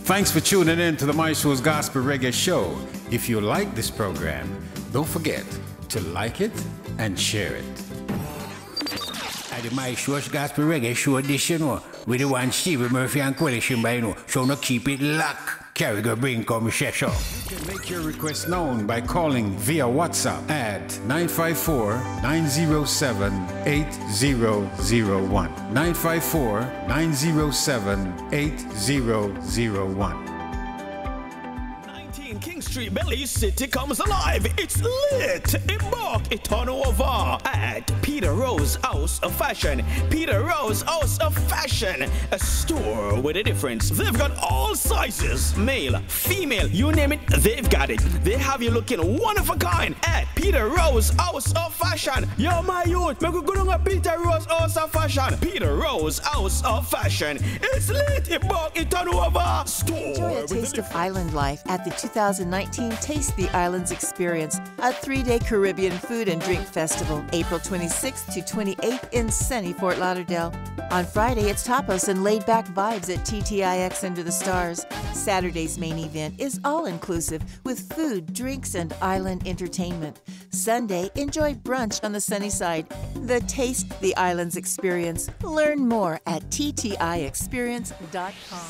Thanks for tuning in to the Marsha's Gospel Reggae Show. If you like this program, don't forget to like it and share it. At the Marsha's Gospel Reggae Show edition, with the one Steve Murphy and Coalition by now, so no keep it locked. Carry go bring come share show. You can make your request known by calling via WhatsApp at 954-907-8001. 954-907-8001. King Street, Belize City comes alive. It's lit. Embark it on over at Peter Rose House of Fashion. Peter Rose House of Fashion, a store with a difference. They've got all sizes, male, female, you name it, they've got it. They have you looking one of a kind at Peter Rose House of Fashion. Yo, my youth, make we go down at Peter Rose House of Fashion. Peter Rose House of Fashion. It's lit. Embark it on over. Store. Enjoy a taste of island life at the 2019 Taste the Islands Experience, a 3-day Caribbean food and drink festival, April 26th to 28th in sunny Fort Lauderdale. On Friday, it's tapas and laid-back vibes at TTIX Under the Stars. Saturday's main event is all-inclusive with food, drinks, and island entertainment. Sunday, enjoy brunch on the sunny side. The Taste the Islands Experience. Learn more at ttixperience.com.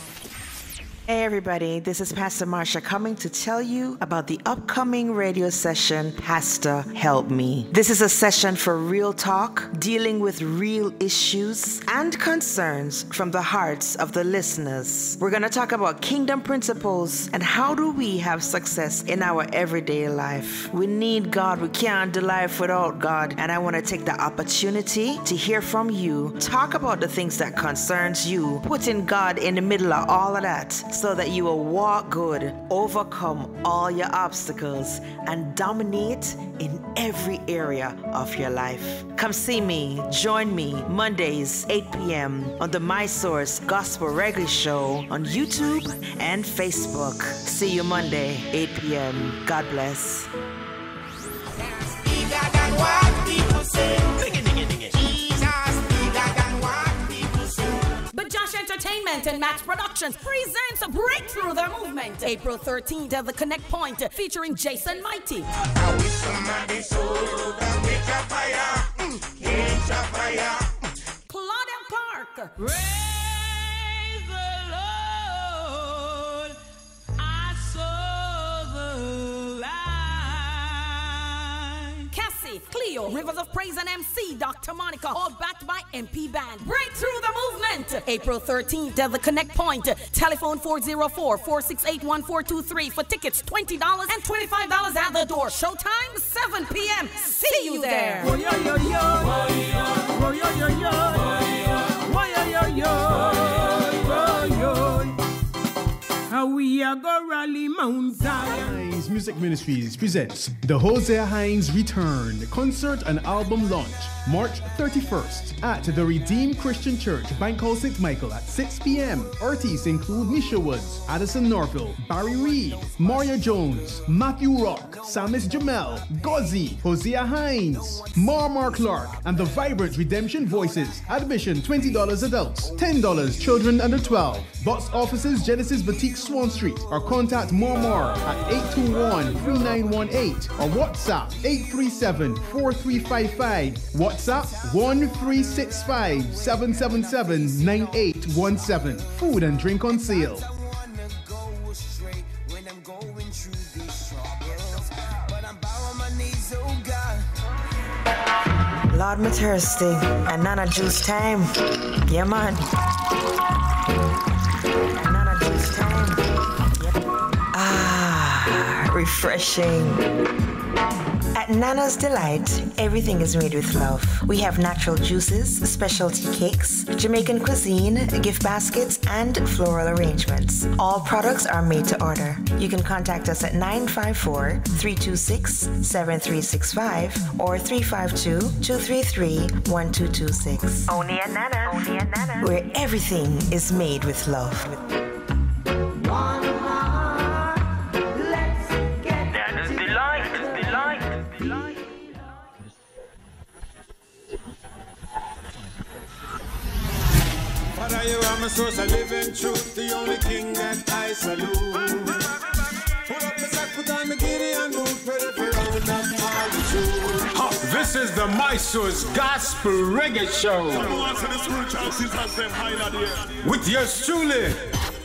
Hey everybody, this is Pastor Marsha coming to tell you about the upcoming radio session, Pastor Help Me. This is a session for real talk, dealing with real issues and concerns from the hearts of the listeners. We're going to talk about kingdom principles and how do we have success in our everyday life. We need God. We can't do life without God. And I want to take the opportunity to hear from you, talk about the things that concerns you, putting God in the middle of all of that, so that you will walk good, overcome all your obstacles, and dominate in every area of your life. Come see me, join me, Mondays, 8 p.m. on the My Source Gospel Reggae Show on YouTube and Facebook. See you Monday, 8 p.m. God bless. Entertainment and Match Productions presents a Breakthrough the Movement, April 13th at the Connect Point, featuring Jason Mighty, Claudia Clark, Praise the Lord, I saw the light. Cassie, Cleo, Rivers of Praise and MC, Dr. Monica, all backed by MP Band. Breakthrough the Movement, April 13th at the Connect Point. Telephone 404-468-1423 for tickets, $20 and $25 at the door. Showtime 7 p.m. See you there. How we are go rally Mount Zion. Hines Music Ministries presents the Hosea Hines Return concert and album launch, March 31st at the Redeemed Christian Church, Bank Hall St. Michael at 6 p.m. Artists include Nisha Woods, Addison Norville, Barry Reed, Maria Jones, Matthew Rock, Samis Jamel, Gozzy, Hosea Hines, Marmar Clark, and the vibrant Redemption Voices. Admission $20 adults, $10 children under 12. Box offices Genesis Boutique Swan Street, or contact Marmar at 821-3918 or WhatsApp 837-4355. WhatsApp 1365-777-9817. Food and drink on sale. Lord, me thirsty, and Nana juice time. Yeah, man. Nana juice time. Ah, refreshing. At Nana's Delight, everything is made with love. We have natural juices, specialty cakes, Jamaican cuisine, gift baskets, and floral arrangements. All products are made to order. You can contact us at 954-326-7365 or 352-233-1226. Only at Nana. Only at Nana. Where everything is made with love. Jah, you are my source of living truth, the only king that I salute. Pull up the sack, put on the Gideon boot, ready for round up all the truth. This is the Mysores Gospel Reggae Show. With yours truly,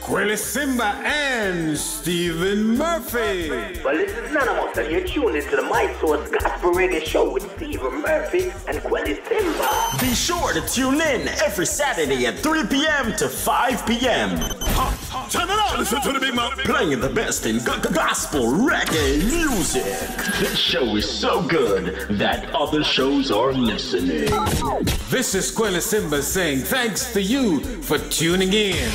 Quelly Simba and Stephen Murphy. Well, this is Anonymous, and you're tuned into the Mysore's Gospel Reggae Show with Stephen Murphy and Quelly Simba. Be sure to tune in every Saturday at 3 p.m. to 5 p.m. Turn it on, listen to the big mouth. Playing the best in gospel reggae music. This show is so good that other shows are listening. This is Quelly Simba saying thanks to you for tuning in.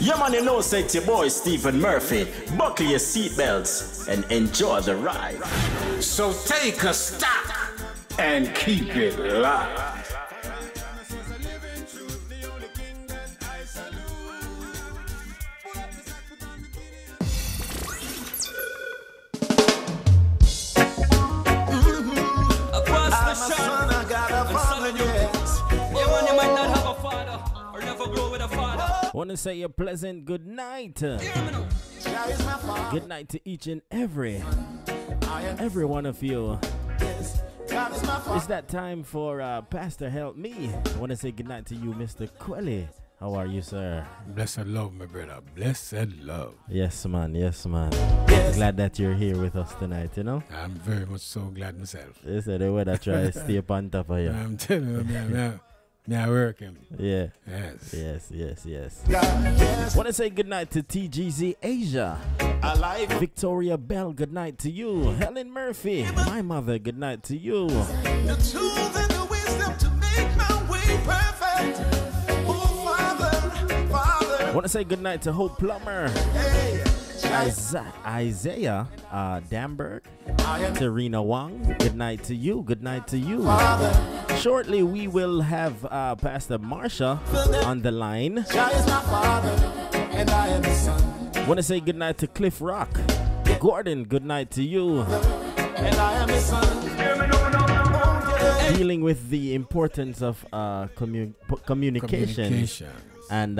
Yeah, man, you know, say it's your boy Stephen Murphy. Buckle your seatbelts and enjoy the ride. So take a stop and keep it locked. Want to say a pleasant good night. Good night to each and every one of you. It's that time for Pastor Help Me. I want to say good night to you, Mr. Quelly. How are you, sir? Blessed love, my brother. Blessed love. Yes, man. Yes, man. Glad that you're here with us tonight, you know? I'm very much so glad myself. They said the weather try to stay up on top of you. I'm telling you, man. Now working. Yeah. Yes. Want to say good night to TGZ Asia. Victoria Bell, good night to you. Helen Murphy, my mother, good night to you. The tools and the wisdom to make my way perfect. Oh, Father. Want to say good night to Hope Plummer. Hey. Isaiah Damberg, Serena Wang, good night to you. Shortly we will have Pastor Marsha on the line. Want to say good night to Cliff Rock. Gordon, good night to you. Dealing with the importance of communication and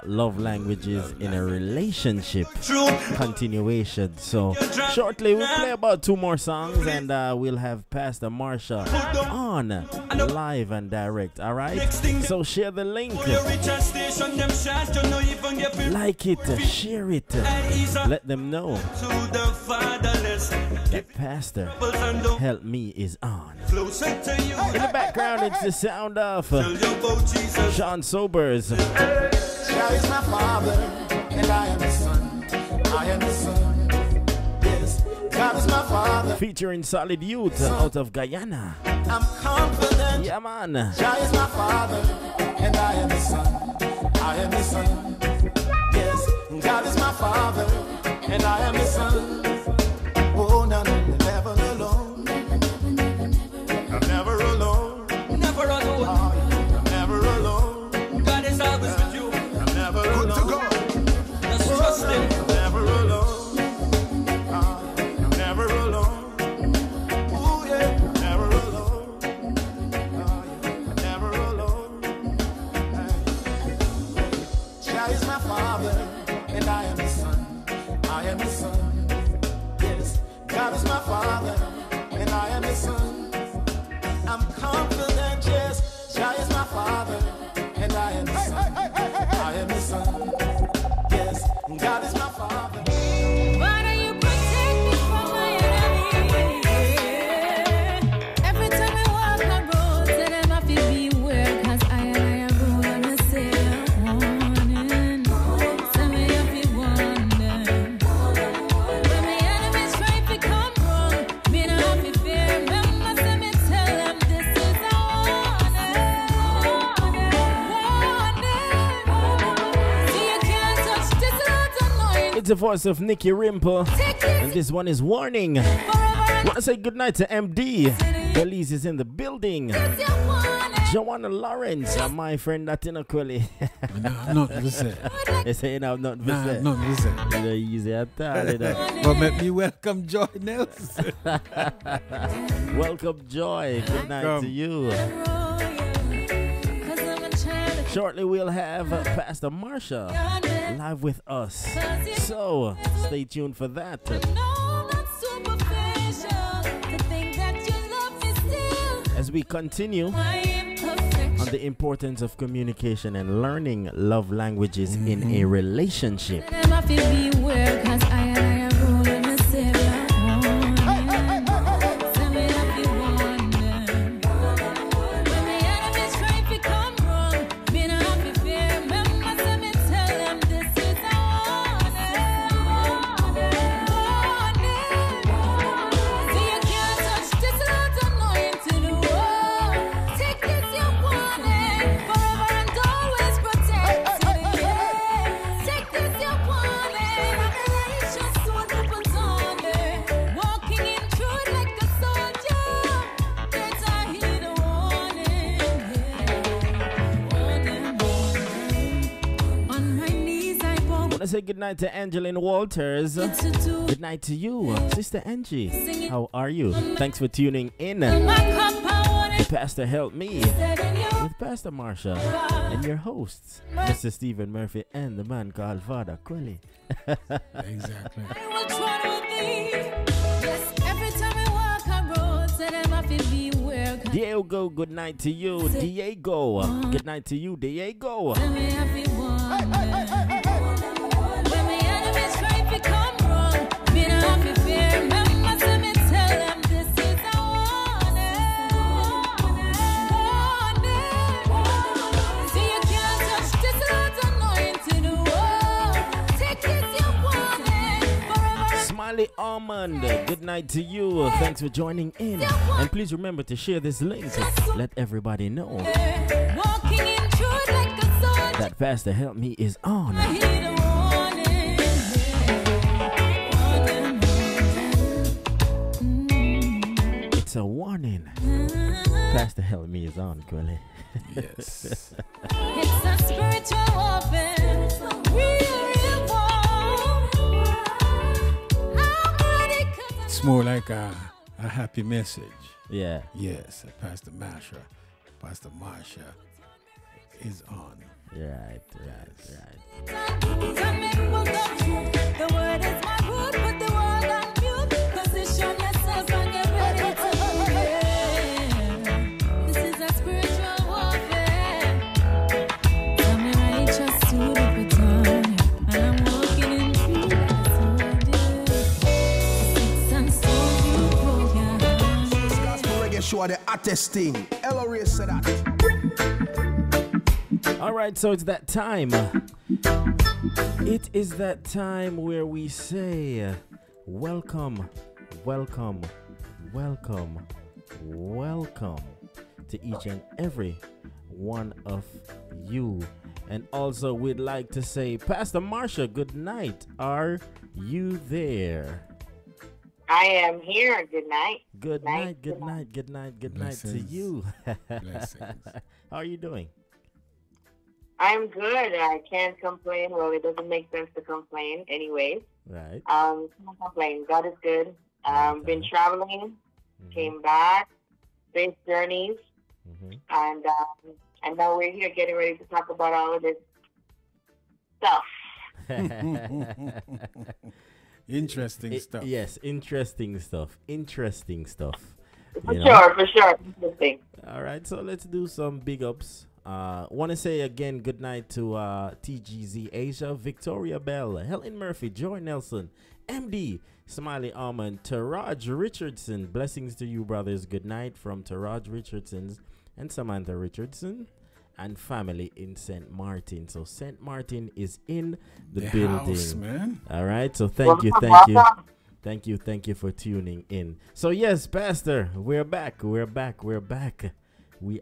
love languages in a relationship continuation. So shortly we'll play about 2 more songs and we'll have Pastor Marsha on live and direct. Alright, so share the link, like it, share it, let them know that Pastor Help Me is on. In the background it's the sound of Sean Sobers. Jah is my father, and I am his son. I am his son. Yes, God is my father. Featuring Solid Youth out of Guyana. I'm confident. Yeah, man. Jah is my father, and I am his son. I am his son. Yes, God is my father, and I am his son. Oh, no, never alone. I'm never alone. Never alone. I'm never alone. God is always with you. I'm never alone. Good to go. Just trust him. I'm never alone. I'm never alone. Oh, yeah. I'm never alone. I'm never alone. Jah is my father, and I am his son. I am his son. Yes, God is my father, and I am his son. I'm confident, yes, Jah is my father, and I am his son. I am his son. Yes, God is my father. Father, you protect me from my enemies. Every time I walk on road, tell them I feel beware, 'cause I am gonna say warning. Tell me if you wonder. When my enemies try to come wrong, me not have to fear. Remember, say me tell them this is a warning. See, you can't touch this lot of noise. It's the voice of Nicky Rimple, and this one is Warning. Want to say goodnight to MD. Belize is in the building. Joanna Lawrence, my friend Natina Quelly. Not to say. They say you have nothing to say. Not to say. It's easy at all. But let me welcome Joy Nelson. Welcome, Joy. Good night to you. Shortly we'll have Pastor Marsha live with us. So stay tuned for that. As we continue on the importance of communication and learning love languages in a relationship. I say good night to Angeline Walters. Good night to you, Sister Angie. How are you? Thanks for tuning in to Pastor Help Me with Pastor Marsha and your hosts, Mr. Stephen Murphy and the man called Father Quelly. Exactly. Diego, good night to you. Diego, good night to you, Diego. Smiley Almond, good night to you. Thanks for joining in. And please remember to share this link. Let everybody know that Pastor Help Me is on. It's a warning. Pastor Help Me is on, Quelly. Yes. It's a spiritual warfare. It's more like a happy message. Yeah. Yes, Pastor Marsha is on. Right. The word is my root, put the world on mute. Position yourself and get ready to win. This is a spiritual warfare. I'm righteous to the baton, and I'm walking in freedom. Six and stone you broke your hand. This gospel reggae show the hottest thing. Ellery said that. All right, so it's that time. It is that time where we say, welcome to each and every one of you. And also, we'd like to say, Pastor Marsha, good night. Are you there? I am here. Good night. Good night to you. Blessings. How are you doing? I'm good. I can't complain. Well, it doesn't make sense to complain anyways. Right. Can't complain. God is good. Been traveling, came back, safe journeys, and now we're here getting ready to talk about all of this stuff. Interesting stuff. Yes, interesting stuff. For sure. Interesting. All right, so let's do some big ups. Want to say again good night to TGZ Asia, Victoria Bell, Helen Murphy, Joy Nelson, MD, Smiley Almond, Taraj Richardson. Blessings to you, brothers. Good night from Taraj Richardson's and Samantha Richardson and family in St. Martin. So St. Martin is in the building. House, man. All right, so thank you for tuning in. So yes, Pastor, we're back. We are back. We are back, and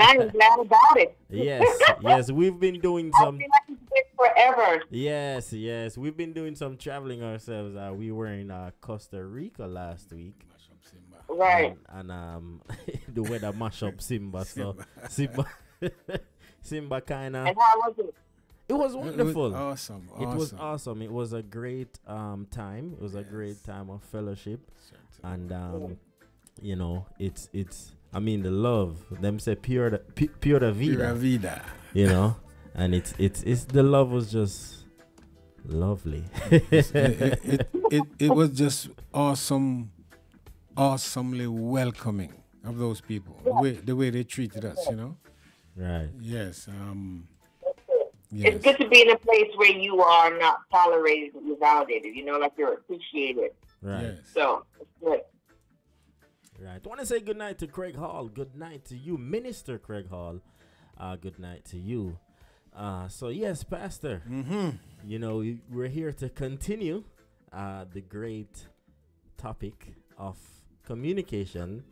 I am glad about it. Yes, we've been doing some. I feel like it's been forever. Yes, we've been doing some traveling ourselves. We were in Costa Rica last week, right? And the weather mash up Simba. So Simba kind of. And how was it? It was wonderful. It was awesome. It was awesome. It was a great time. It was a great time of fellowship, and. You know, it's I mean the love. Them say pure vida. Pura vida. You know, and it's the love was just lovely. it was just awesomely welcoming of those people. The way they treated us, you know. Right. Yes. It's good to be in a place where you are not tolerated and validated, you know, like you're appreciated. Right. Yes. So, it's good. Right. I want to say good night to Craig Hall. Good night to you, Minister Craig Hall. Good night to you. So, yes, Pastor, you know, we're here to continue the great topic of communication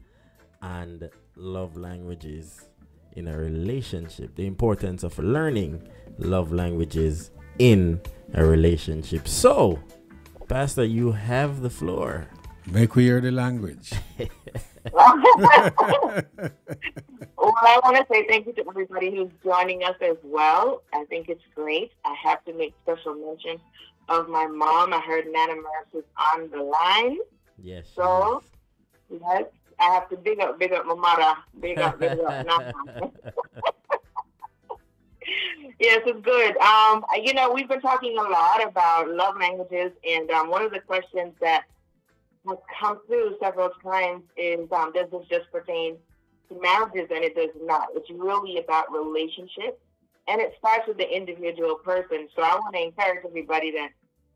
and love languages in a relationship, the importance of learning love languages in a relationship. So, Pastor, you have the floor. Make we hear the language. Well, I want to say thank you to everybody who's joining us as well. I think it's great. I have to make special mention of my mom. I heard Nana Marsha on the line. Yes. So, yes, I have to big up my mother. Big up Nana. Yes, it's good. You know, we've been talking a lot about love languages, and one of the questions that has come through several times is, does this just pertain to marriages? And it does not. It's really about relationships, and it starts with the individual person. So I want to encourage everybody that,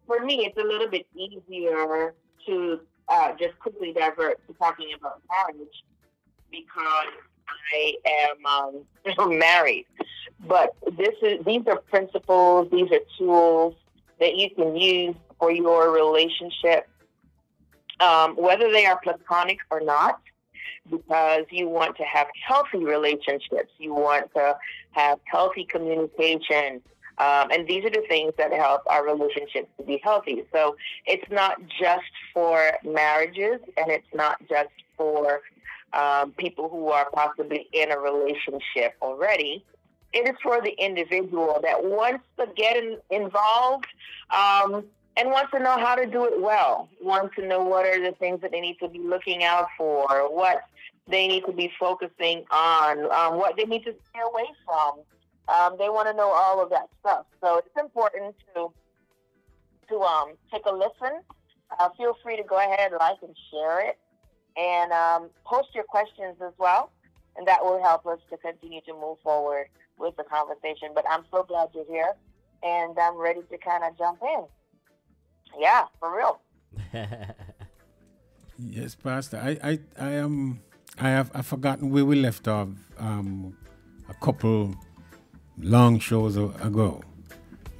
for me, it's a little bit easier to just quickly divert to talking about marriage because I am married. But these are principles, these are tools that you can use for your relationship, whether they are platonic or not, because you want to have healthy relationships. You want to have healthy communication. And these are the things that help our relationships to be healthy. So it's not just for marriages, and it's not just for people who are possibly in a relationship already. It is for the individual that wants to get involved and wants to know how to do it well, wants to know what are the things that they need to be looking out for, what they need to be focusing on, what they need to stay away from. They want to know all of that stuff. So it's important to take a listen. Feel free to go ahead, like, and share it. And post your questions as well. And that will help us to continue to move forward with the conversation. But I'm so glad you're here. And I'm ready to kind of jump in. Yeah, for real. Yes, Pastor. I've forgotten where we left off a couple long shows ago.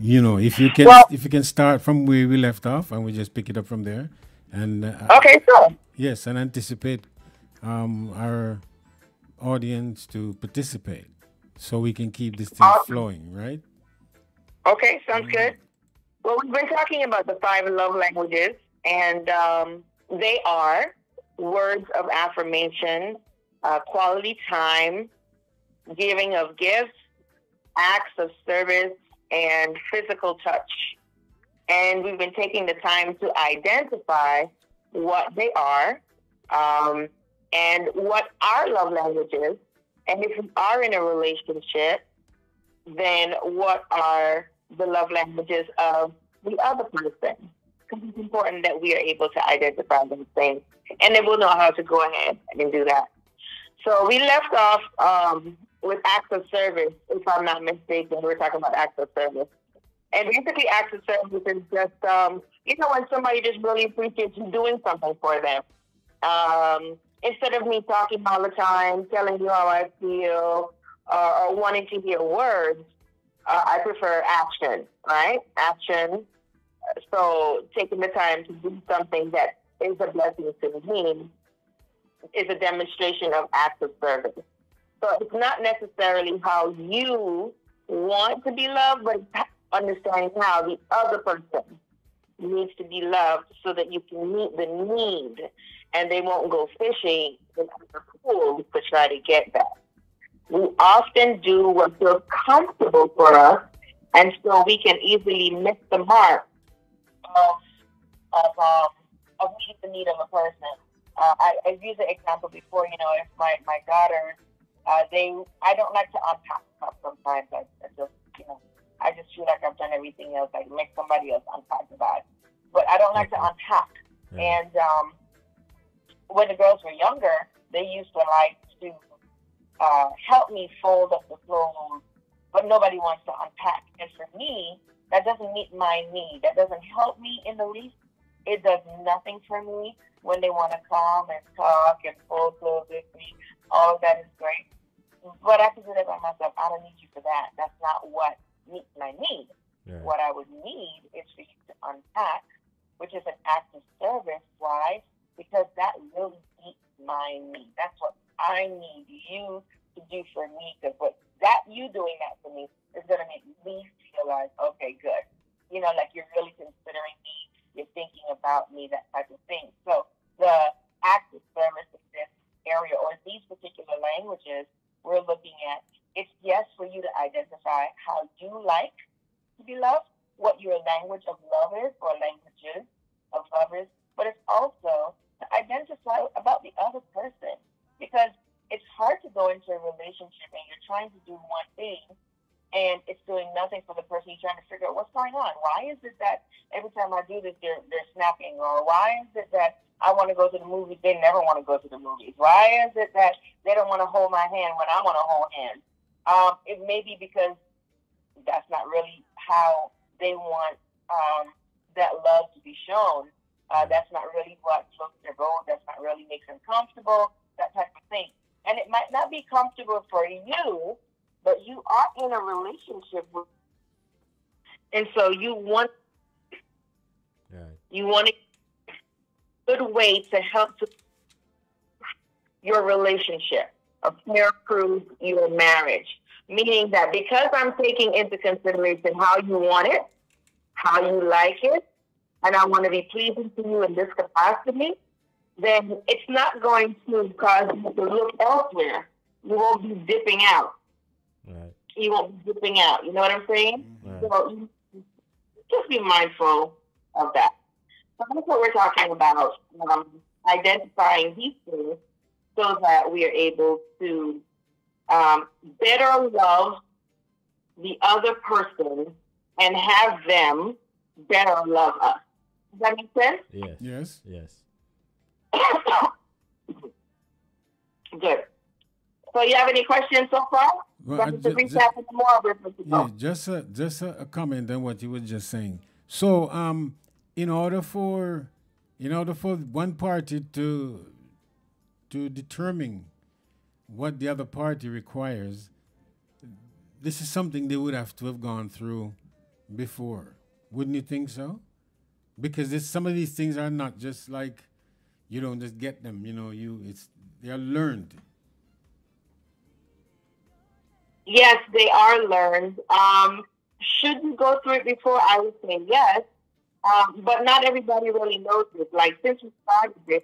You know, if you can start from where we left off and we just pick it up from there. And okay, sure. Yes, and anticipate our audience to participate so we can keep this thing flowing, right? Okay, sounds good. Well, we've been talking about the 5 love languages, and they are words of affirmation, quality time, giving of gifts, acts of service, and physical touch. And we've been taking the time to identify what they are and what our love language is. And if we are in a relationship, then what are the love languages of the other person? Because it's important that we are able to identify those things. And then we'll know how to go ahead and do that. So we left off with acts of service, if I'm not mistaken. We're talking about acts of service. And basically, acts of service is just, when somebody just really appreciates you doing something for them. Instead of me talking all the time, telling you how I feel, or wanting to hear words, I prefer action, right? Action. So taking the time to do something that is a blessing to me is a demonstration of acts of service. So it's not necessarily how you want to be loved, but it's understanding how the other person needs to be loved so that you can meet the need and they won't go fishing in other pools to try to get that. We often do what feels comfortable for us, and so we can easily miss the mark of meeting the need of a person. I've used the example before. You know, if my daughters, I don't like to unpack stuff sometimes. I just, you know, I just feel like I've done everything else. I make somebody else unpack the bag, but I don't like to unpack. Yeah. And when the girls were younger, they used to like to help me fold up the clothes, but nobody wants to unpack. And for me, that doesn't meet my need. That doesn't help me in the least. It does nothing for me when they want to come and talk and fold clothes with me. All of that is great. But I can do that by myself. I don't need you for that. That's not what meets my need. Yeah. What I would need is for you to unpack, which is an act of service. Why? Because that really meets my need. That's what I need you to do for me. Because you doing that for me is going to make me feel like, okay, good. You know, like you're really considering me. You're thinking about me, that type of thing. So the act of service in this area or these particular languages we're looking at, it's yes for you to identify how you like to be loved, what your language of love is or languages of love is, but it's also to identify about the other person, because it's hard to go into a relationship and you're trying to do one thing and it's doing nothing for the person. You're trying to figure out what's going on. Why is it that every time I do this, they're snapping? Or why is it that I want to go to the movies, they never want to go to the movies? Why is it that they don't want to hold my hand when I want to hold hands? It may be because that's not really how they want that love to be shown. That's not really what floats their boat. That's not really makes them comfortable, that type of thing. And it might not be comfortable for you, but you are in a relationship with, and so you want a good way to help to your relationship, improve your marriage. Meaning that because I'm taking into consideration how you want it, how you like it, and I want to be pleasing to you in this capacity, then it's not going to cause you to look elsewhere. You won't be dipping out. Right. You won't be dipping out. You know what I'm saying? Right. So just be mindful of that. So that's what we're talking about, identifying these things so that we are able to better love the other person and have them better love us. Does that make sense? Yes. Yes. Yes. Good. So you have any questions so far? Well, just a comment on what you were just saying. So, in order for one party to determine what the other party requires, this is something they would have to have gone through before. Wouldn't you think so? Because some of these things are not just like you don't just get them. You know, they are learned. Yes, they are learned. Should you go through it before? I would say yes. But not everybody really knows this. Like, since we started this,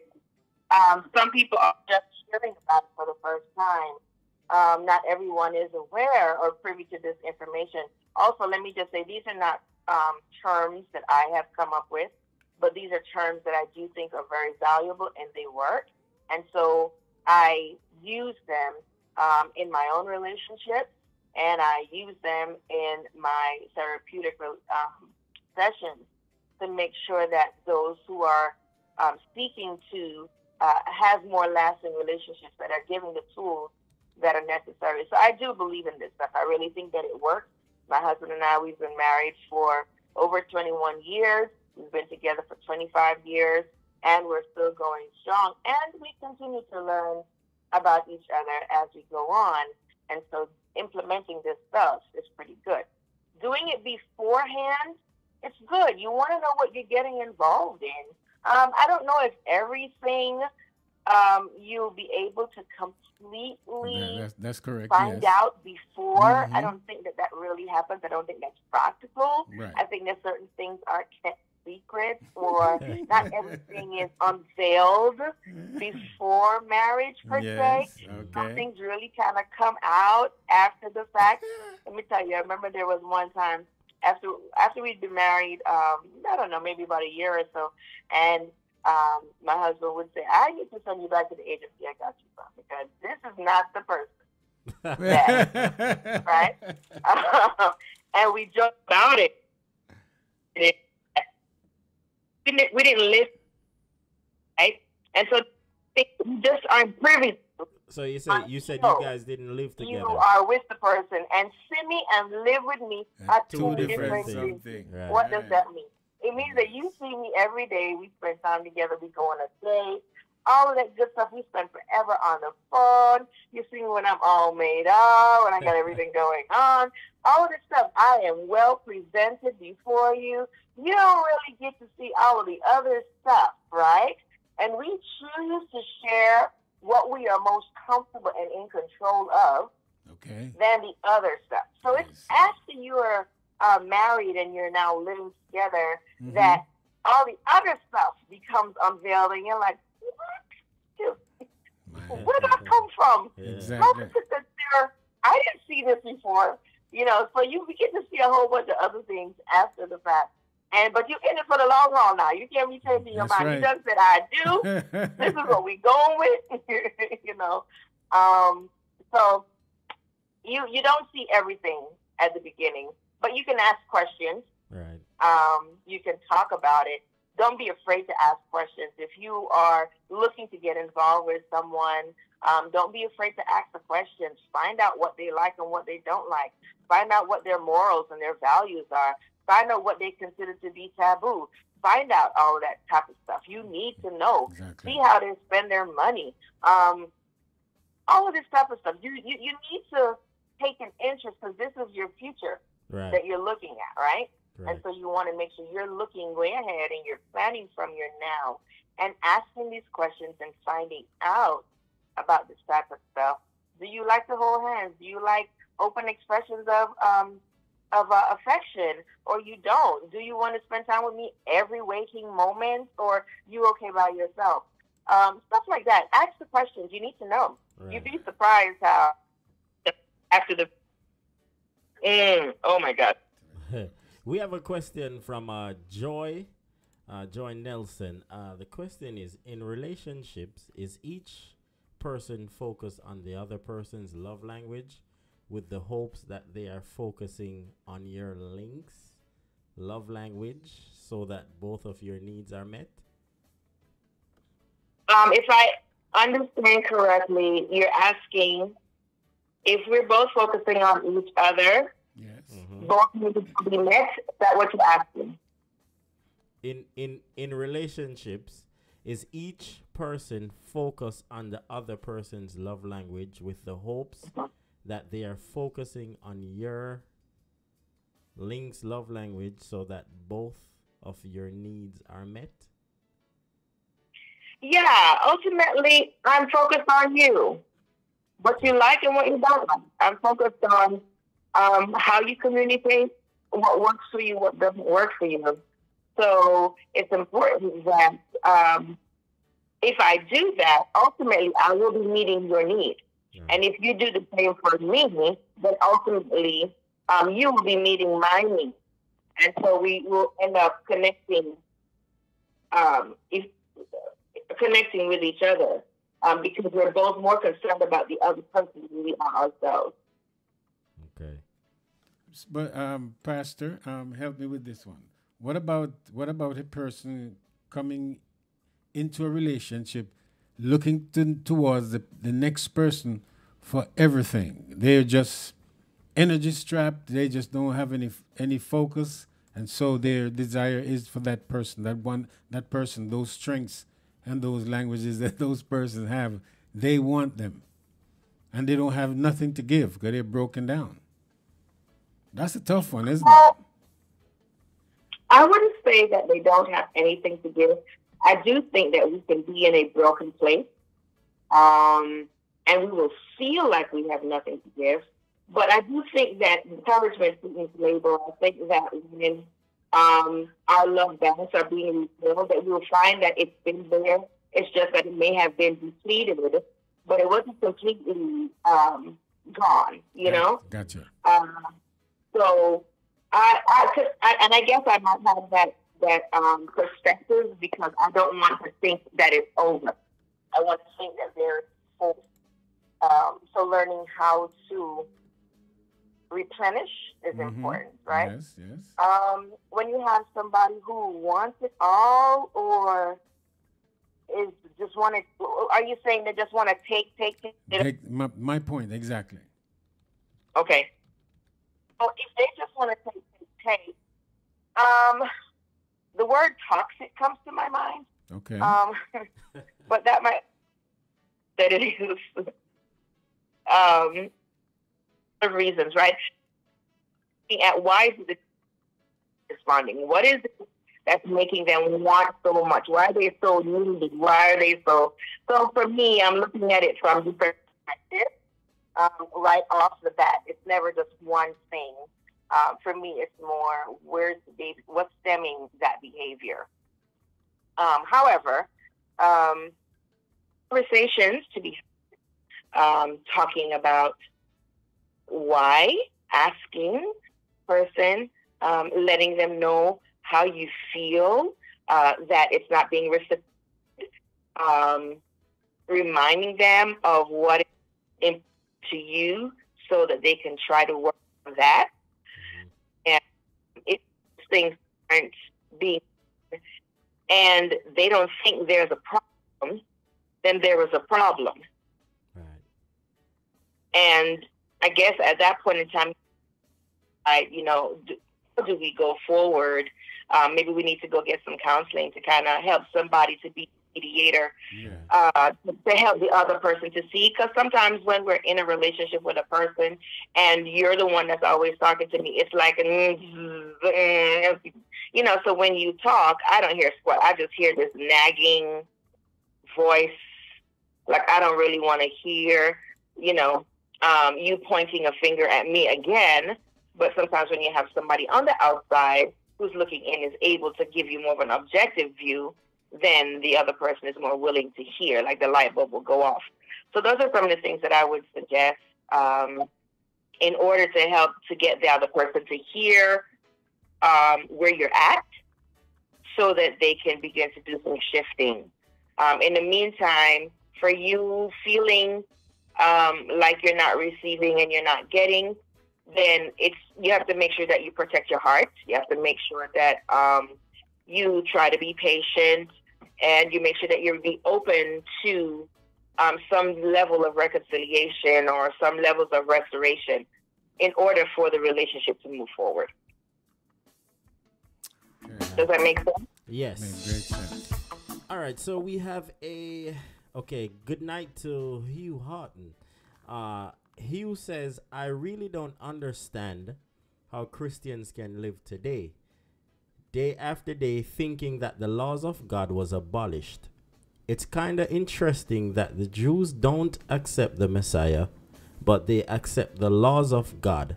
some people are just hearing about it for the first time. Not everyone is aware or privy to this information. Also, let me just say, these are not terms that I have come up with, but these are terms that I do think are very valuable and they work. And so I use them in my own relationships, and I use them in my therapeutic sessions to make sure that those who are seeking to have more lasting relationships, that are giving the tools that are necessary. So I do believe in this stuff. I really think that it works. My husband and I, we've been married for over 21 years. We've been together for 25 years, and we're still going strong. And we continue to learn about each other as we go on. And so implementing this stuff is pretty good. Doing it beforehand, it's good. You want to know what you're getting involved in. I don't know if everything you'll be able to completely that's correct. Find out before. I don't think that really happens. I don't think that's practical. Right. I think that certain things are kept secret, or not everything is unveiled before marriage per se. Okay. Some things really kind of come out after the fact. Let me tell you, I remember there was one time after we'd been married, I don't know, maybe about a year or so, and my husband would say, I need to send you back to the agency I got you from, because this is not the person. Right? And we joked about it. We didn't live, right? And so we just aren't privy. So you said you guys didn't live together. You are with the person, and see me and live with me are two different things. Right. What does that mean? It means that you see me every day. We spend time together. We go on a date. All of that good stuff. We spend forever on the phone. You see me when I'm all made up, when I got everything going on. All of this stuff. I am well presented before you. You don't really get to see all of the other stuff, right? And we choose to share what we are most comfortable and in control of than the other stuff. So it's after you are married and you're now living together that all the other stuff becomes unveiled, and you're like, what? Where did that come from? Exactly. I didn't see this before. You know, so you begin to see a whole bunch of other things after the fact. But you're in it for the long haul now. You can't be changing your mind. Right. You done said, I do. This is what we going with. You know. So you don't see everything at the beginning, but you can ask questions. Right. You can talk about it. Don't be afraid to ask questions. If you are looking to get involved with someone, don't be afraid to ask the questions. Find out what they like and what they don't like. Find out what their morals and their values are. Find out what they consider to be taboo. Find out all of that type of stuff. You need to know. Exactly. See how they spend their money. All of this type of stuff. You need to take an interest, because this is your future that you're looking at, right? And so you want to make sure you're looking way ahead and you're planning from your now and asking these questions and finding out about this type of stuff. Do you like to hold hands? Do you like open expressions of affection, or you don't? Do you want to spend time with me every waking moment, or you okay by yourself? Stuff like that. Ask the questions. You need to know. Right. You'd be surprised how after the oh my God. We have a question from Joy Nelson. The question is, in relationships, is each person focused on the other person's love language with the hopes that they are focusing on your love language so that both of your needs are met? If I understand correctly, you're asking if we're both focusing on each other, both needs to be met. Is that what you're asking? In relationships, is each person focused on the other person's love language with the hopes that they are focusing on your love language so that both of your needs are met? Yeah, ultimately, I'm focused on you. What you like and what you don't like. I'm focused on how you communicate, what works for you, what doesn't work for you. So it's important that if I do that, ultimately, I will be meeting your need. And if you do the same for me, then ultimately, you will be meeting my needs. And so we will end up connecting with each other because we're both more concerned about the other person than we are ourselves. Okay. But Pastor, help me with this one. What about a person coming into a relationship looking towards the next person for everything? They're just energy strapped. They just don't have any focus, and so their desire is for that person, that person, those strengths and those languages that those persons have. They want them, and they don't have nothing to give because they're broken down. That's a tough one, isn't it? I wouldn't say that they don't have anything to give. I do think that we can be in a broken place, and we will feel like we have nothing to give. But I do think that encouragement is labor. I think that when our love banks are being refilled, that we'll find that it's been there. It's just that it may have been depleted, but it wasn't completely gone. You know. Gotcha. So I guess I might have that perspective because I don't want to think that it's over. I want to think that there's hope. So learning how to replenish is important, right? Yes, yes. When you have somebody who wants it all, or is just want to, are you saying they just want to take? My point, exactly. Okay. So if they just want to take, the word toxic comes to my mind. Okay. But that it is reasons, right? Looking at why is it responding? What is it that's making them want so much? Why are they so needy? Why are they so? So for me, I'm looking at it from different perspectives. Right off the bat, it's never just one thing. For me, it's more what's stemming that behavior. However, conversations to be talking about why, asking person, letting them know how you feel, that it's not being reciprocated, reminding them of what is important to you so that they can try to work on that. And if things aren't being, and they don't think there's a problem, then there is a problem. Right. And I guess at that point in time, how do we go forward? Maybe we need to go get some counseling to kind of help somebody to be a mediator, to help the other person to see. Because sometimes when we're in a relationship with a person and you're the one that's always talking to me, it's like, so when you talk, I don't hear squat. I just hear this nagging voice. Like, I don't really want to hear, you pointing a finger at me again. But sometimes when you have somebody on the outside who's looking in, is able to give you more of an objective view, then the other person is more willing to hear, like the light bulb will go off. So those are some of the things that I would suggest in order to help to get the other person to hear where you're at so that they can begin to do some shifting. In the meantime, for you feeling like you're not receiving and you're not getting, then you have to make sure that you protect your heart. You have to make sure that you try to be patient, and you make sure that you're be open to some level of reconciliation or some levels of restoration in order for the relationship to move forward. Does that make sense? Yes. Makes great sense. All right, so we have good night to Hugh Horton. Hugh says, I really don't understand how Christians can live today, day after day, thinking that the laws of God was abolished. It's kind of interesting that the Jews don't accept the Messiah, but they accept the laws of God.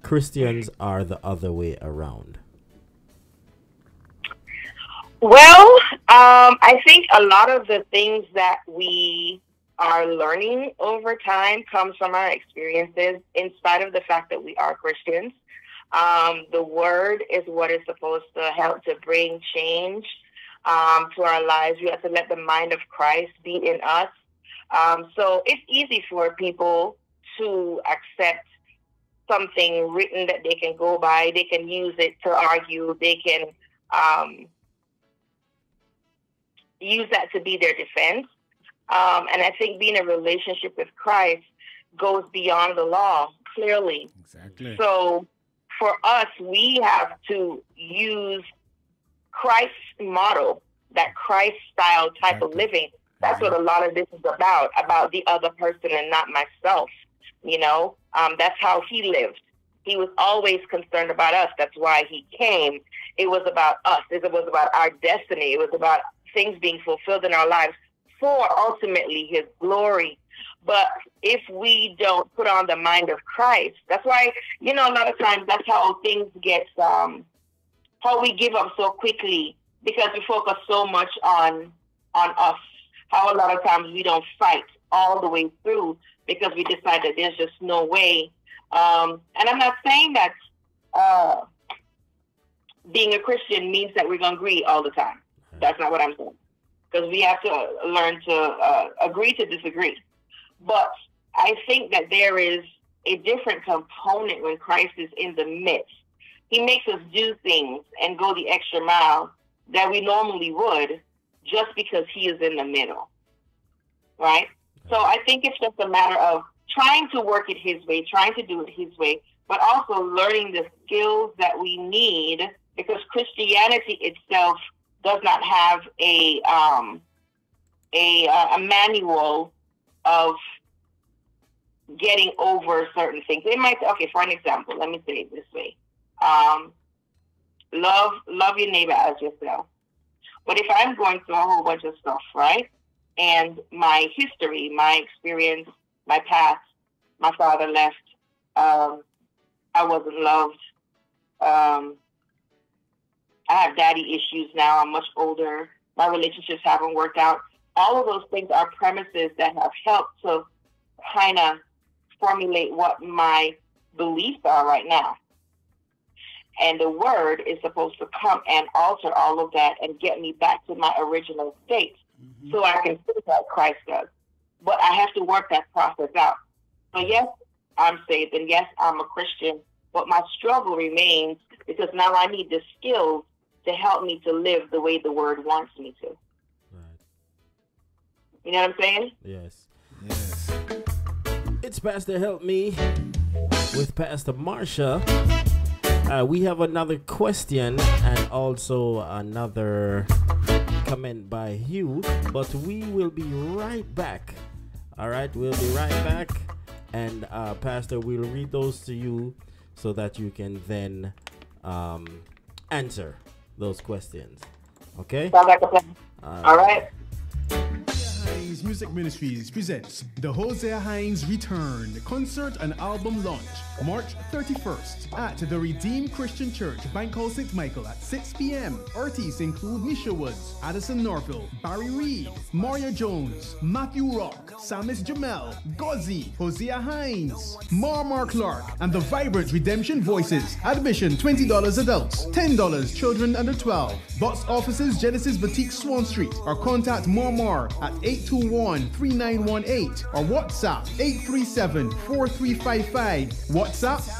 Christians are the other way around. Well, I think a lot of the things that we are learning over time comes from our experiences, in spite of the fact that we are Christians. The word is what is supposed to help to bring change to our lives. We have to let the mind of Christ be in us. So it's easy for people to accept something written that they can go by. They can use it to argue. They can use that to be their defense. And I think being in a relationship with Christ goes beyond the law, clearly. Exactly. So for us, we have to use Christ's model, that Christ-style type of living. That's what a lot of this is about the other person and not myself. That's how he lived. He was always concerned about us. That's why he came. It was about us. It was about our destiny. It was about things being fulfilled in our lives for ultimately his glory. But if we don't put on the mind of Christ, that's why, a lot of times that's how things get, how we give up so quickly, because we focus so much on us. How a lot of times we don't fight all the way through because we decide that there's just no way. And I'm not saying that being a Christian means that we're going to agree all the time. That's not what I'm saying. Because we have to learn to agree to disagree. But I think that there is a different component when Christ is in the midst. He makes us do things and go the extra mile that we normally would just because he is in the middle. Right? So I think it's just a matter of trying to work it his way, trying to do it his way, but also learning the skills that we need, because Christianity itself does not have a manual of getting over certain things. It might, okay, for an example, let me say it this way. Love your neighbor as yourself. But if I'm going through a whole bunch of stuff, right? And my history, my experience, my past, my father left, I wasn't loved. I have daddy issues now. I'm much older. My relationships haven't worked out. All of those things are premises that have helped to kind of formulate what my beliefs are right now. And the word is supposed to come and alter all of that and get me back to my original state, so I can see what Christ does. But I have to work that process out. So yes, I'm saved, and yes, I'm a Christian, but my struggle remains, because now I need the skills to help me to live the way the word wants me to. Right. You know what I'm saying? Yes. Yes. It's Pastor Help Me with Pastor Marsha. We have another question and also another comment by Hugh, but we will be right back. All right, we'll be right back, and Pastor will read those to you so that you can then answer those questions. Okay? Sounds like a plan. All right. Hines Music Ministries presents the Hosea Hines Return concert and album launch, March 31st at the Redeemed Christian Church, Bank Hall, St. Michael at 6 p.m. Artists include Misha Woods, Addison Norville, Barry Reed, Maria Jones, Matthew Rock, Samis Jamel, Gozzy, Hosea Hines, Marmar Clark, and the vibrant Redemption Voices. Admission $20 adults, $10 children under 12. Box offices Genesis Boutique, Swan Street, or contact Marmar at 821-3918 or WhatsApp 837-4355. WhatsApp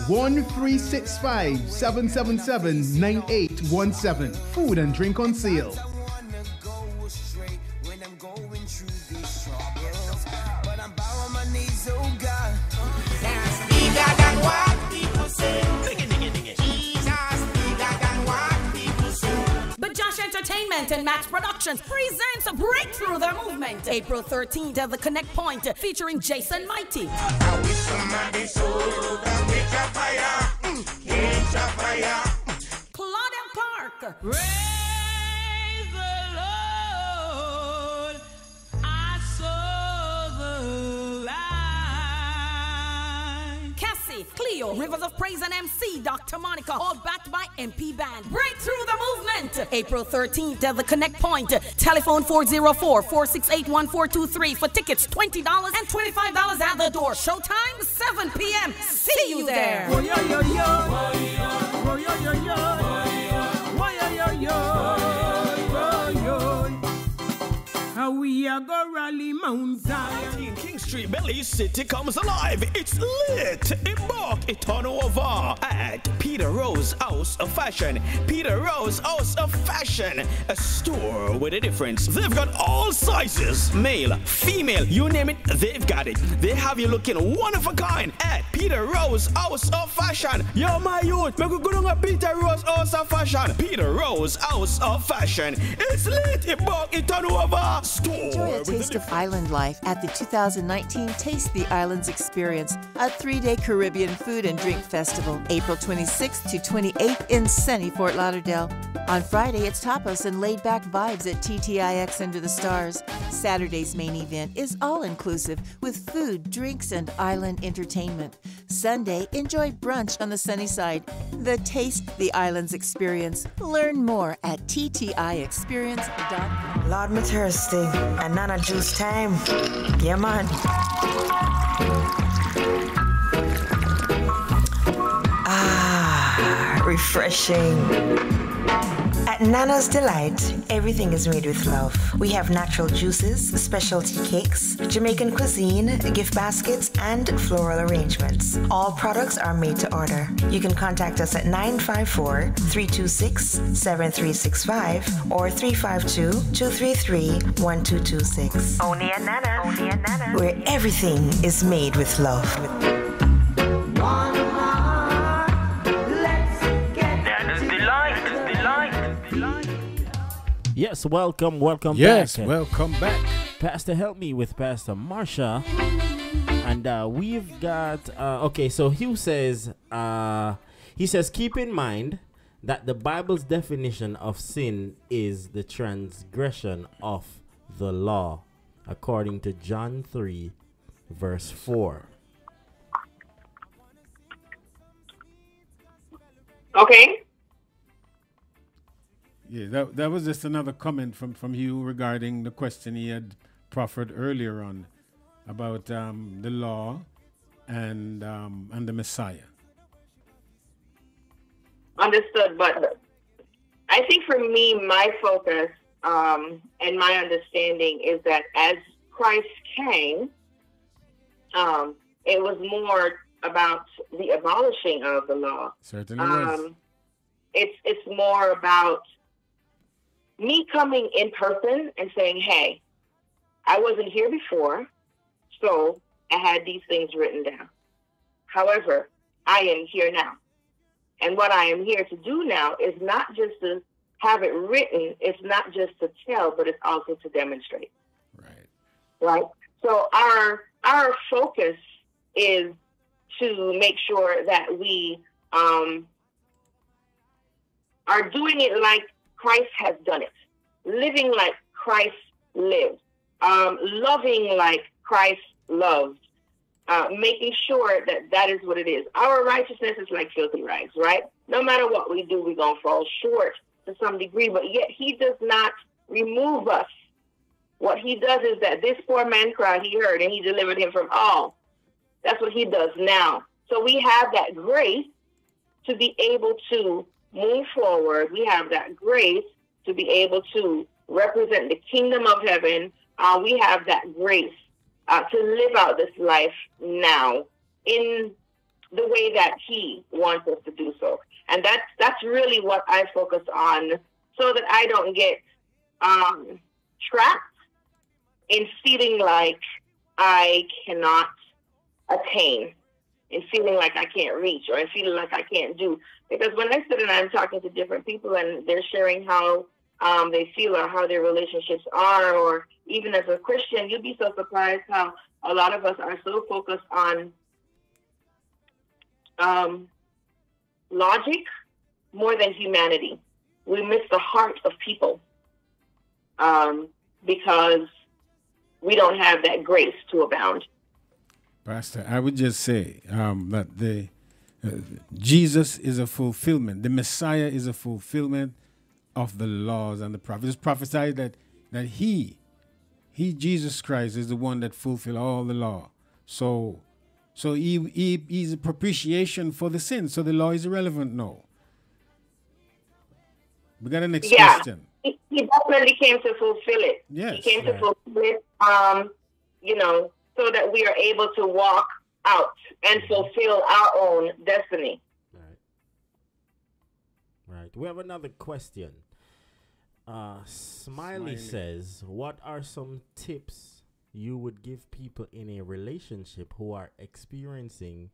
1365-777-9817. Food and drink on sale. But Josh Entertainment and Max Productions presents a Breakthrough the Movement, April 13th at the Connect Point, featuring Jason Mighty. Claudia Clark. Praise the Lord, I saw the light. Cassie, Cleo, Rivers of Praise and MC, Dr. Monica, all backed by MP Band. Breakthrough the Movement, April 13th at the Connect Point. Telephone 404-468-1423 for tickets, $20 and $25 at the door. Showtime, 7 p.m. See you there. Oh, yo, yo, yo. Oh, yo, yo, yo. Oh, yo, yo, yo. Oh, yo. How we are go rally Mount Zion. King Street, Belize City comes alive. It's lit. Embark it on over at Peter Rose House of Fashion. Peter Rose House of Fashion, a store with a difference. They've got all sizes, male, female, you name it, they've got it. They have you looking one of a kind at Peter Rose House of Fashion. Yo, my youth, make we go down at Peter Rose House of Fashion. Peter Rose House of Fashion. It's lit. Embark it on over. Enjoy a taste of island life at the 2019 Taste the Islands Experience, a 3-day Caribbean food and drink festival, April 26th to 28th in sunny Fort Lauderdale. On Friday, it's tapas and laid-back vibes at TTIX Under the Stars. Saturday's main event is all-inclusive with food, drinks, and island entertainment. Sunday, enjoy brunch on the sunny side. The Taste the Islands Experience. Learn more at ttiexperience.com. Lord, me thirsty. And Nana juice time. Yeah, man. Ah, refreshing. At Nana's Delight, everything is made with love. We have natural juices, specialty cakes, Jamaican cuisine, gift baskets, and floral arrangements. All products are made to order. You can contact us at 954-326-7365 or 352-233-1226. Only at Nana. Where everything is made with love. Yes, welcome back. Yes, welcome back. Pastor Help Me with Pastor Marsha. And we've got, okay, so Hugh says, he says, keep in mind that the Bible's definition of sin is the transgression of the law, according to John 3, verse 4. Okay. Yeah, that was just another comment from Hugh regarding the question he had proffered earlier on about the law and the Messiah. Understood, but I think for me, my focus and my understanding is that as Christ came, it was more about the abolishing of the law. Certainly was. It's more about me coming in person and saying, hey, I wasn't here before, so I had these things written down. However, I am here now. And what I am here to do now is not just to have it written, it's not just to tell, but it's also to demonstrate. Right? So our focus is to make sure that we are doing it like Christ has done it, living like Christ lived, loving like Christ loved, making sure that that is what it is. Our righteousness is like filthy rags, right? No matter what we do, we're going to fall short to some degree, but yet he does not remove us. What he does is that this poor man cried, he heard, and he delivered him from all. That's what he does now. So we have that grace to be able to move forward. We have that grace to be able to represent the kingdom of heaven. We have that grace to live out this life now in the way that he wants us to do so. And that's really what I focus on, so that I don't get trapped in feeling like I cannot attain, in feeling like I can't reach, or in feeling like I can't do. Because when I sit and I'm talking to different people and they're sharing how they feel or how their relationships are, or even as a Christian, you'll be so surprised how a lot of us are so focused on logic more than humanity. We miss the heart of people because we don't have that grace to abound. Pastor, I would just say that Jesus is a fulfillment. The Messiah is a fulfillment of the laws and the prophets. It's prophesied that he, Jesus Christ, is the one that fulfilled all the law. So he's a propitiation for the sin. So the law is irrelevant now. We got a next question. He definitely came to fulfill it. Yes, he came to fulfill it, so that we are able to walk out and fulfill our own destiny. Right. We have another question. Smiley says, what are some tips you would give people in a relationship who are experiencing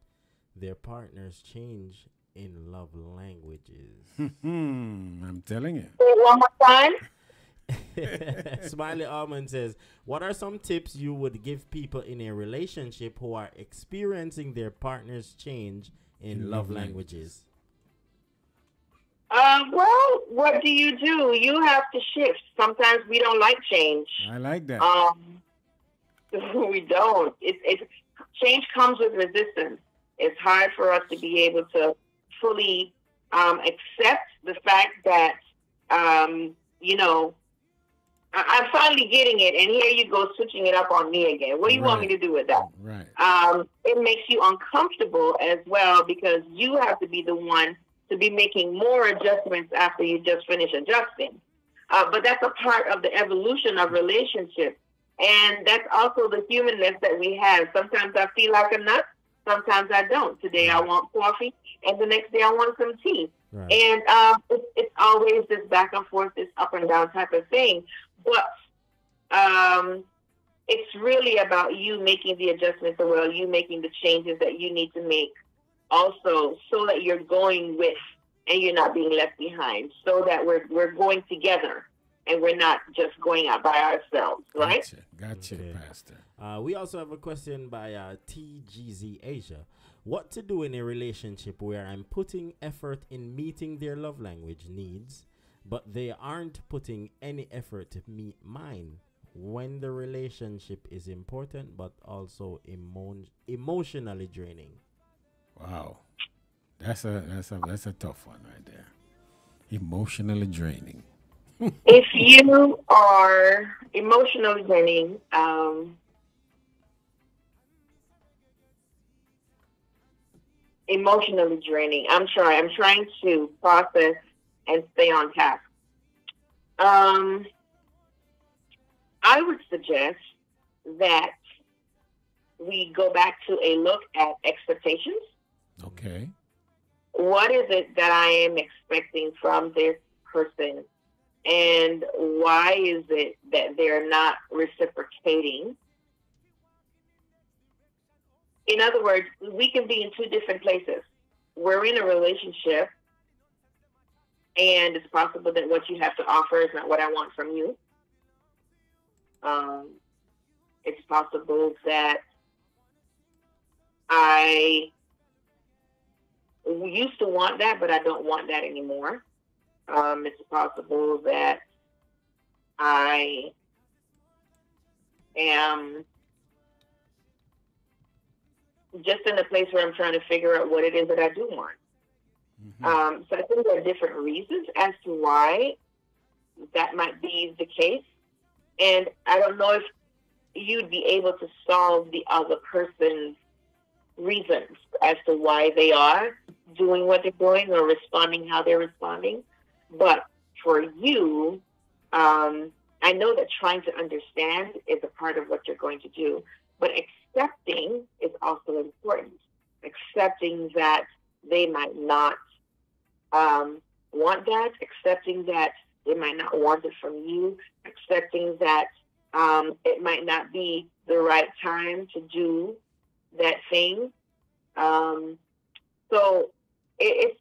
their partner's change in love languages? I'm telling you. One more time. Smiley Almond says, what are some tips you would give people in a relationship who are experiencing their partner's change in love languages? Well, what do? You have to shift. Sometimes we don't like change. I like that. We don't. Change comes with resistance. It's hard for us to be able to fully accept the fact that, I'm finally getting it, and here you go switching it up on me again. What do you want me to do with that? Right. It makes you uncomfortable as well, because you have to be the one to be making more adjustments after you just finish adjusting. But that's a part of the evolution of relationships. And that's also the humanness that we have. Sometimes I feel like a nut. Sometimes I don't. Today I want coffee, and the next day I want some tea. Right. And it's always this back and forth, this up and down type of thing. But it's really about you making the adjustments, or you making the changes that you need to make also, so that you're going with and you're not being left behind, so that we're going together and we're not just going out by ourselves, right? Gotcha, okay. Pastor. We also have a question by TGZ Asia. What to do in a relationship where I'm putting effort in meeting their love language needs, but they aren't putting any effort to meet mine, when the relationship is important but also emotionally draining? Wow, that's a tough one right there. Emotionally draining. If you are emotionally draining, I'm trying to process and stay on task. I would suggest that we go back to a look at expectations. Okay. What is it that I am expecting from this person? And why is it that they're not reciprocating? In other words, we can be in two different places. We're in a relationship, and it's possible that what you have to offer is not what I want from you. It's possible that I used to want that, but I don't want that anymore. It's possible that I am just in a place where I'm trying to figure out what it is that I do want. Mm-hmm. So I think there are different reasons as to why that might be the case. And I don't know if you'd be able to solve the other person's reasons as to why they are doing what they're doing or responding how they're responding. But for you, I know that trying to understand is a part of what you're going to do, but accepting is also important. Accepting that they might not want that, accepting that they might not want it from you, accepting that it might not be the right time to do that thing. So it's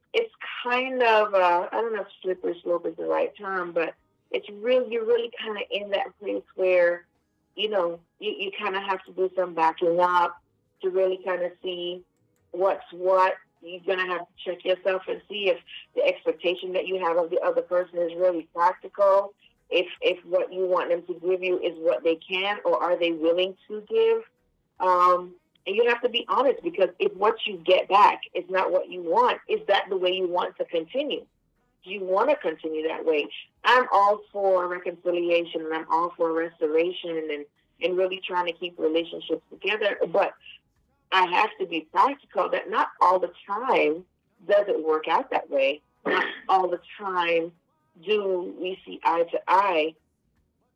kind of, I don't know if slippery slope is the right term, but you're really kind of in that place where, you kind of have to do some backing up to really kind of see what's what. You're going to have to check yourself and see if the expectation that you have of the other person is really practical, if what you want them to give you is what they can, or are they willing to give. And you have to be honest, because if what you get back is not what you want, is that the way you want to continue? Do you want to continue that way? I'm all for reconciliation, and I'm all for restoration and really trying to keep relationships together. But I have to be practical that not all the time does it work out that way. Not all the time do we see eye to eye,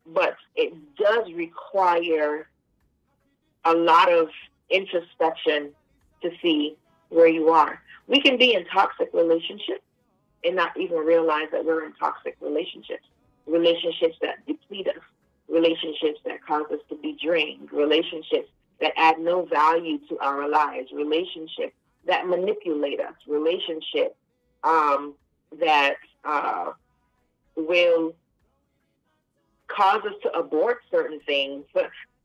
but it does require a lot of introspection to see where you are. We can be in toxic relationships and not even realize that we're in toxic relationships. Relationships that deplete us, relationships that cause us to be drained, relationships that add no value to our lives, relationships that manipulate us, relationships that will cause us to abort certain things.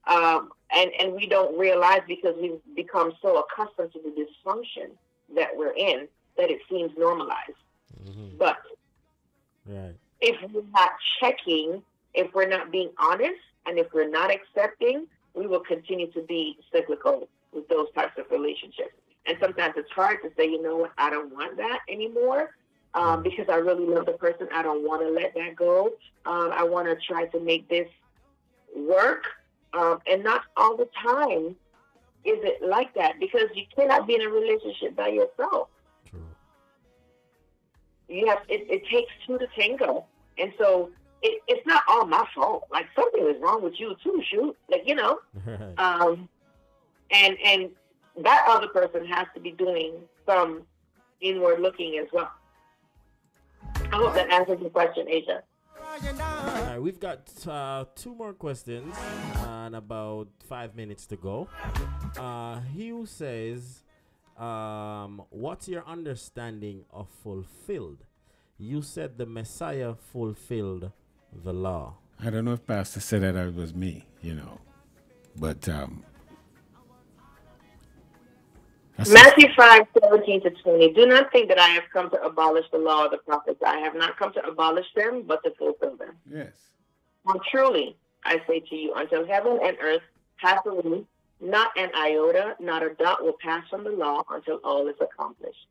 And we don't realize, because we've become so accustomed to the dysfunction that we're in, that it seems normalized. Mm-hmm. But if we're not checking, if we're not being honest, and if we're not accepting, we will continue to be cyclical with those types of relationships. And sometimes it's hard to say, you know what, I don't want that anymore, because I really love the person. I don't want to let that go. I want to try to make this work. And not all the time is it like that, because you cannot be in a relationship by yourself. True. it takes two to tango. And so it's not all my fault. Like, something is wrong with you too, shoot. Like, you know. And that other person has to be doing some inward looking as well. I hope that answers your question, Asia. All right, we've got 2 more questions and about 5 minutes to go. Hugh says, what's your understanding of fulfilled? You said the Messiah fulfilled the law. I don't know if Pastor said that or it was me, you know. But Matthew 5:17-20. Do not think that I have come to abolish the law of the prophets. I have not come to abolish them, but to fulfill them. Yes. For truly, I say to you, until heaven and earth pass away, not an iota, not a dot will pass from the law until all is accomplished.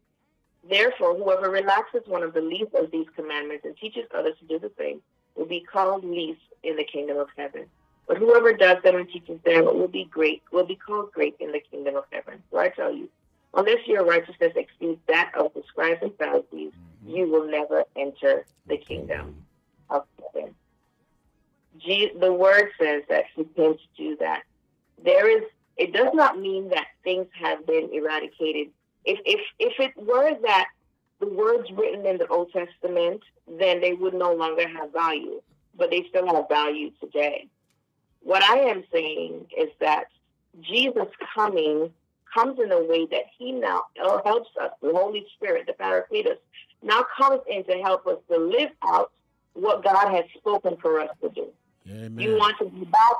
Therefore, whoever relaxes one of the least of these commandments and teaches others to do the same will be called least in the kingdom of heaven. But whoever does them and teaches them will be called great in the kingdom of heaven. So I tell you, unless your righteousness exceeds that of the scribes and Pharisees, you will never enter the kingdom of heaven. The word says that he came to do that. It does not mean that things have been eradicated. If it were that the words written in the Old Testament, then they would no longer have value, but they still have value today. What I am saying is that Jesus comes in a way that he now helps us. The Holy Spirit, the Paracletus, now comes in to help us to live out what God has spoken for us to do. Amen. You want to be back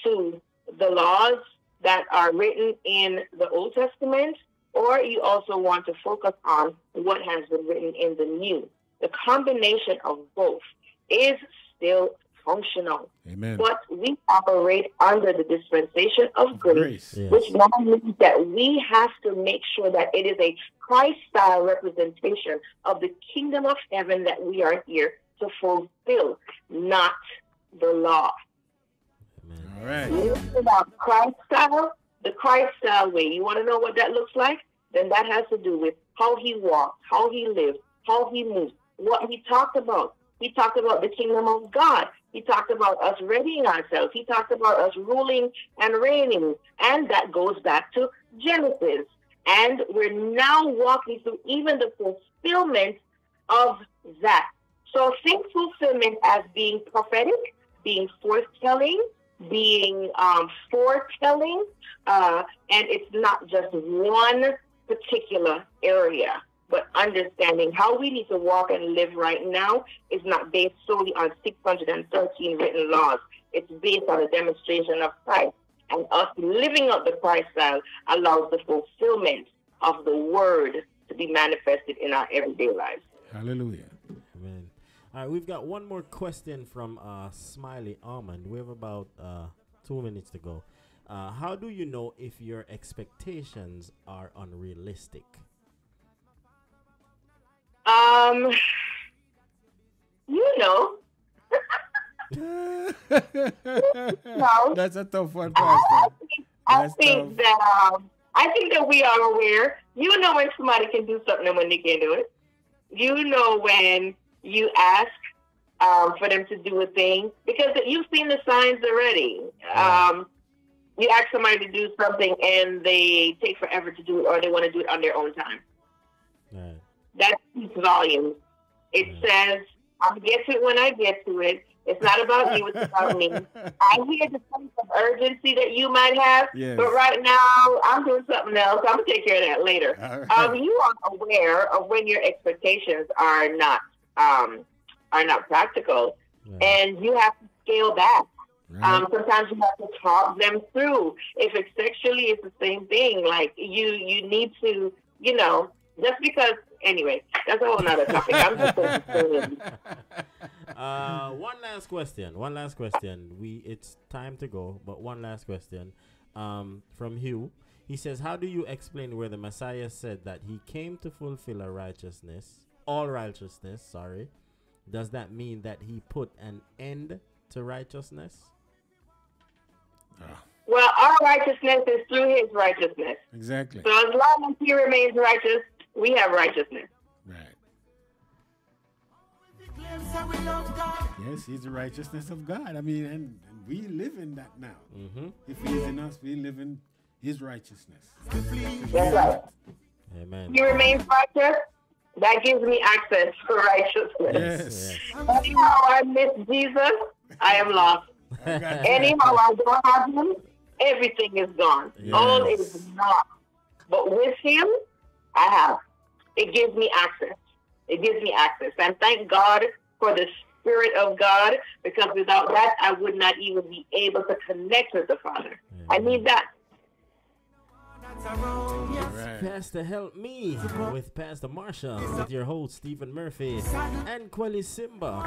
to the laws that are written in the Old Testament, or you also want to focus on what has been written in the New. The combination of both is still functional. Amen. But we operate under the dispensation of grace, Yes. which now means that we have to make sure that it is a Christ-style representation of the kingdom of heaven that we are here to fulfill, not the law. All right. It's about Christ-style, the Christ-style way. You want to know what that looks like? Then that has to do with how he walked, how he lived, how he moved, what he talked about. He talked about the kingdom of God. He talked about us readying ourselves. He talked about us ruling and reigning. And that goes back to Genesis. And we're now walking through even the fulfillment of that. So think fulfillment as being prophetic, being forthtelling, being foretelling. And it's not just one particular area. But understanding how we need to walk and live right now is not based solely on 613 written laws. It's based on a demonstration of Christ. And us living out the Christ style allows the fulfillment of the word to be manifested in our everyday lives. Hallelujah. Amen. All right, we've got one more question from Smiley Almond. We have about 2 minutes to go. How do you know if your expectations are unrealistic? You know. No. That's a tough one, Pastor. I think that we are aware. You know when somebody can do something and when they can't do it. You know when you ask for them to do a thing because you've seen the signs already. You ask somebody to do something and they take forever to do it, or they want to do it on their own time. Right. That speaks volumes. It says, I'll get to it when I get to it. It's not about you, it's about me. I hear the sense of urgency that you might have, yes. But right now I'm doing something else. I'm going to take care of that later. Right. You are aware of when your expectations are not practical, and you have to scale back. Right. Sometimes you have to talk them through. If it's sexually, it's the same thing. Like you need to, just because. Anyway, that's a whole nother topic. I'm just One last question. It's time to go, but one last question. From Hugh. He says, how do you explain where the Messiah said that he came to fulfill all righteousness? Does that mean that he put an end to righteousness? Well, our righteousness is through his righteousness. Exactly. So as long as he remains righteous, we have righteousness. Right. Yes, he's the righteousness of God. I mean, and we live in that now. If he is in us, we live in his righteousness. That's right. Amen. He remains righteous. That gives me access to righteousness. Yes. Anyhow I miss Jesus, I am lost. Anyhow I don't have him, everything is gone. Yes. All is not. But with him, I have. It gives me access. It gives me access. And thank God for the Spirit of God, because without that, I would not even be able to connect with the Father. I need that. Right. Pastor Help Me with Pastor Marsha, with your host Stephen Murphy and Quelly Simba.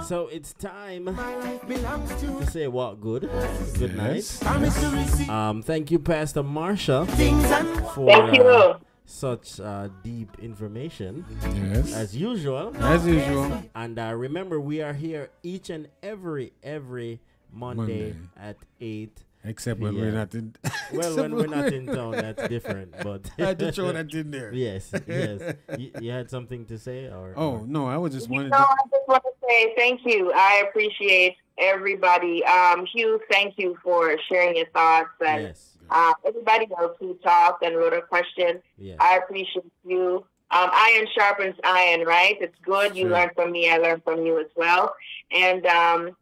So it's time to say what good. Good night. Thank you, Pastor Marsha, for such deep information. Yes. As usual. As usual. And remember, we are here each and every Monday at 8. Except when we're not in. Well, when we're not in town, that's different. But I had to throw that in there. Yes. You had something to say, or? Oh no, I was just wanting. No, I just want to say thank you. I appreciate everybody. Hugh, thank you for sharing your thoughts, and everybody else who talked and wrote a question. Yes. I appreciate you. Iron sharpens iron, right? It's good. You learn from me. I learn from you as well, and.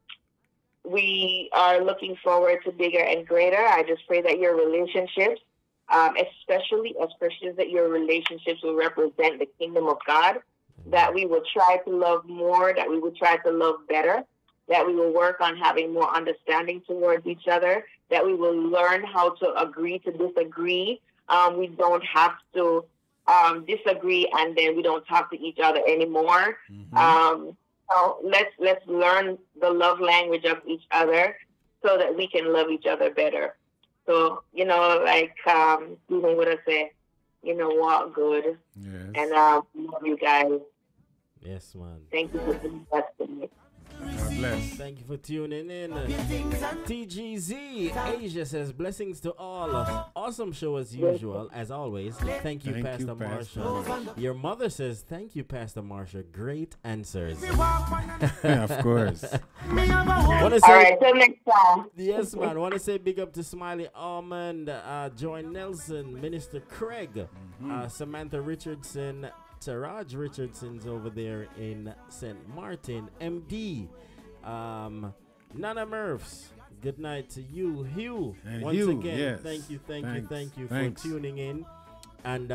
We are looking forward to bigger and greater. I just pray that your relationships, especially as Christians, that your relationships will represent the kingdom of God, that we will try to love more, that we will try to love better, that we will work on having more understanding towards each other, that we will learn how to agree to disagree. We don't have to disagree and then we don't talk to each other anymore. So let's learn the love language of each other so that we can love each other better. So, like Stephen would have said, walk good. Yes. And love you guys. Yes, man. Thank you for being blessed with me. God bless. Thank you for tuning in. TGZ Asia says blessings to all. Awesome show as usual, as always. Thank you, Pastor Marsha. Your mother says thank you, Pastor Marsha. Great answers. Yeah, of course. All right, till next time. Yes, man. Want to say big up to Smiley Almond, Joy Nelson, Minister Craig, Samantha Richardson. Taraj Richardson's over there in St. Martin. MD, Nana Murphs. Good night to you, Hugh. And once Hugh, again, yes. thank you Thanks. for tuning in. And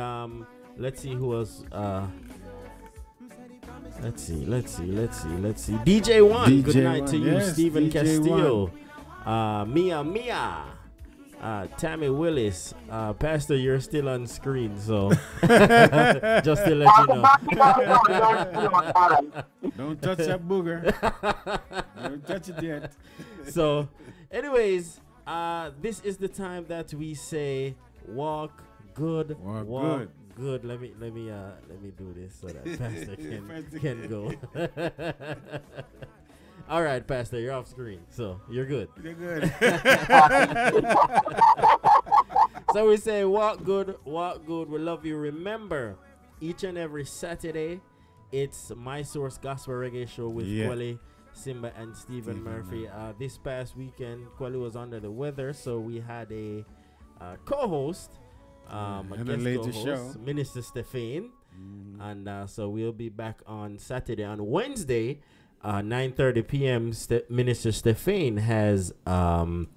let's see who else. Let's see. DJ One. Good night to you, yes, Stephen DJ Castillo. Mia. Tammy Willis, Pastor, you're still on screen, so just to let you know. Don't touch that booger. Don't touch it yet. So, anyways, this is the time that we say, walk good, walk good. Let me do this so that Pastor can go. All right, Pastor, you're off screen, so you're good. You're good. So we say, walk good. We love you. Remember, each and every Saturday, it's My Source Gospel Reggae Show with Quelly, Simba, and Stephen Murphy. This past weekend, Quelly was under the weather, so we had a co-host, a guest co-host, Minister Stephane. And so we'll be back on Saturday. On Wednesday, 9:30 p.m. Minister Stephane has the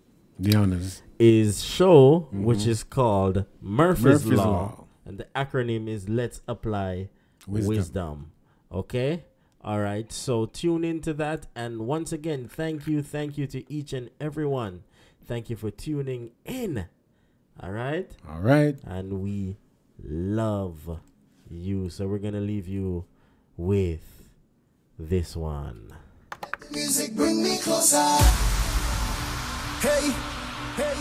honors his show, which is called Murphy's Law, and the acronym is Let's Apply Wisdom. Okay, all right. So tune into that, and once again, thank you to each and everyone. Thank you for tuning in. All right, and we love you. So we're gonna leave you with this one. Music bring me closer. Hey. Hey,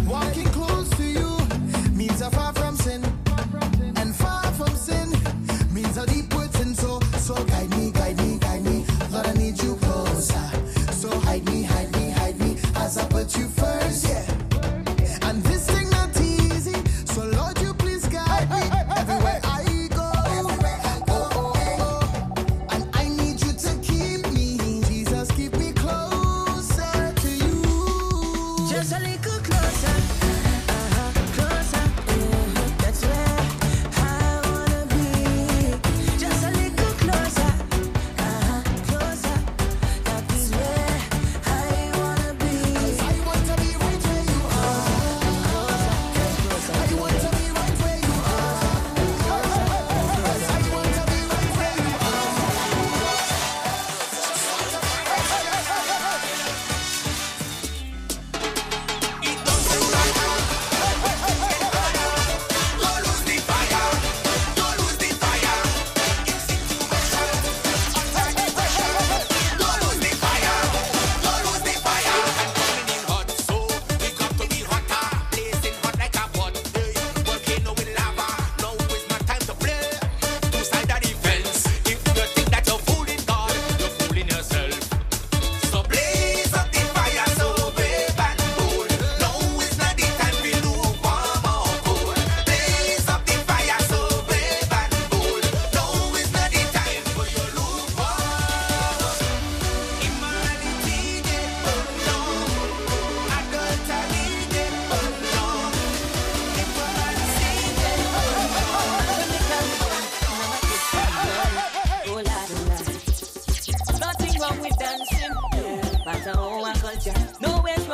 walking close to you means I'm far from sin, and far from sin means a deep within. So guide me, Lord, I need you close.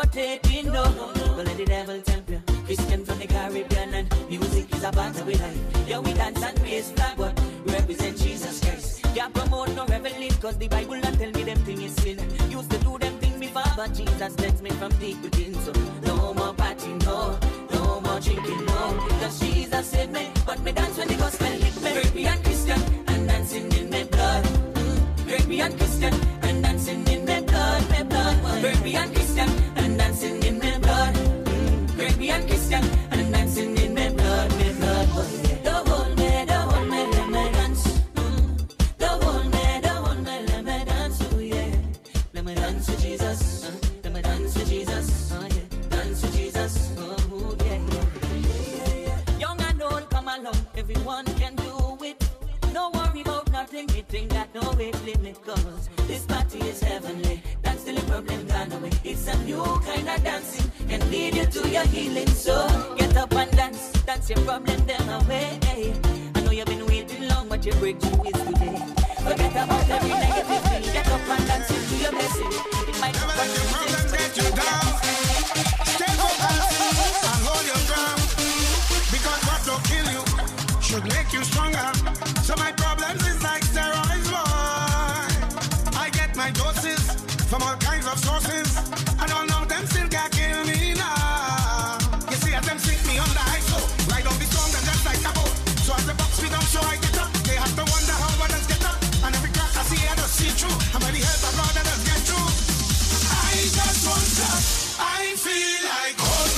rotating, no. Don't let the devil tempt you. Christian from the Caribbean and music is a part of our life. Yeah, we dance and raise flag, but we represent Jesus Christ. Can't promote no reveling, cause the Bible not tell me them things is sin. Used to do them things before, but Jesus lets me from deep within. So no more partying, no more drinking, no. Cause Jesus saved me, but me dance when the gospel hit me. Great and Christian and dancing in my blood. Great and Christian and dancing in my blood, my blood. Great and Christian and dancing in my blood. Great and Christian and dancing in my blood, my blood. Don't hold me, let me dance. Don't hold me, let me dance. Oh yeah, let me dance to Jesus. Let me dance to Jesus. Oh yeah, dance to Jesus. Oh yeah. Young and old, come along. Everyone can do it. No worry about nothing. It ain't got no age limit. Cause this party is heavenly. That's still a problem gone away. It's a new kind of dancing. Can lead you to your healing. So get up and dance. That's your problem them away. I know you've been waiting long, but your breakthrough is today. Forget about every negative thing. Get up and dance into your blessing. It might never let your problems get you down. Stay focused and hold your ground. Because what will kill you should make you stronger. So my problems is like steroids, boy. I get my doses from all kinds of sources. And all of them still can't kill me now. You see, as them sink me on the ice, so ride on the storm, them just like a boat. So as the box me down, so I get up. They have to wonder how others get up. And every crack I see, I just see through. And by the help of God, I just get through. I just won't stop. I feel like hope.